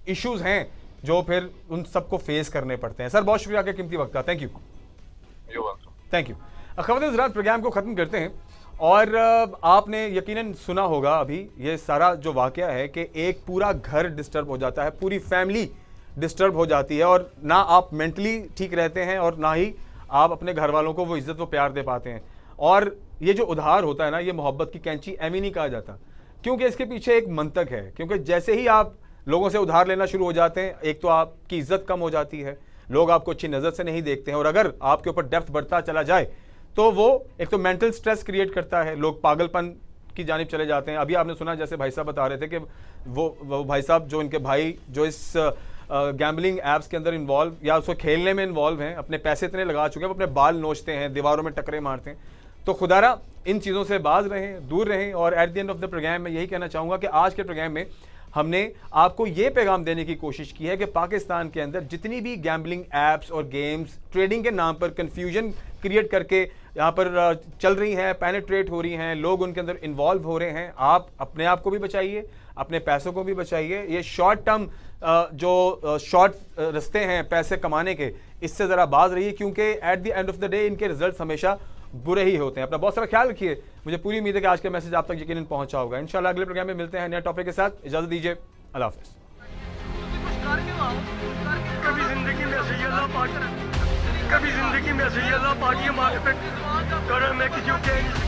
इश्यूज हैं जो फिर उन सबको फेस करने पड़ते हैं। सर, बहुत शुक्रिया आपके कीमती वक्त का। Thank you. Thank you. ख़वातीन हज़रात, प्रोग्राम को ख़त्म करते हैं। और आपने यकीनन सुना होगा अभी ये सारा जो वाक़या है कि एक पूरा घर डिस्टर्ब हो जाता है, पूरी फैमिली डिस्टर्ब हो जाती है, और ना आप मेंटली ठीक रहते हैं और ना ही आप अपने घर वालों को वो इज़्ज़त व प्यार दे पाते हैं। और ये जो उधार होता है ना, ये मोहब्बत की कैंची एमी नहीं कहा जाता, क्योंकि इसके पीछे एक मंतक है। क्योंकि जैसे ही आप लोगों से उधार लेना शुरू हो जाते हैं, एक तो आपकी इज़्ज़त कम हो जाती है, लोग आपको अच्छी नज़र से नहीं देखते हैं, और अगर आपके ऊपर डेप्थ बढ़ता चला जाए तो वो एक तो मेंटल स्ट्रेस क्रिएट करता है, लोग पागलपन की जानिब चले जाते हैं। अभी आपने सुना जैसे भाई साहब बता रहे थे कि वो भाई साहब जो इनके भाई जो इस गैम्बलिंग ऐप्स के अंदर इन्वॉल्व या उसको खेलने में इन्वॉल्व हैं, अपने पैसे इतने लगा चुके हैं, वो अपने बाल नोचते हैं, दीवारों में टकरे मारते हैं। तो खुदारा इन चीज़ों से बाज रहें, दूर रहें। और at the end of the programme में यही कहना चाहूँगा कि आज के प्रोग्राम में हमने आपको ये पैगाम देने की कोशिश की है कि पाकिस्तान के अंदर जितनी भी गैम्बलिंग ऐप्स और गेम्स ट्रेडिंग के नाम पर कन्फ्यूजन क्रिएट करके यहाँ पर चल रही हैं, पेनिट्रेट हो रही हैं, लोग उनके अंदर इन्वॉल्व हो रहे हैं, आप अपने आप को भी बचाइए, अपने पैसों को भी बचाइए। ये शॉर्ट टर्म जो शॉर्ट रास्ते हैं पैसे कमाने के, इससे ज़रा बाज रहिए, क्योंकि eight the end of the day इनके रिजल्ट हमेशा बुरे ही होते हैं। अपना बहुत सारा ख्याल रखिए। मुझे पूरी उम्मीद है कि आज का मैसेज आप तक यकीनन पहुंचा होगा। इंशाल्लाह अगले प्रोग्राम में मिलते हैं नए टॉपिक के साथ। इजाज़त दीजिए, अल्लाह हाफ़िज़। कभी जिंदगी में ऐसे अल्लाह पाक, कभी जिंदगी में ऐसे अल्लाह पाक ये मार्केट करे मैं किसी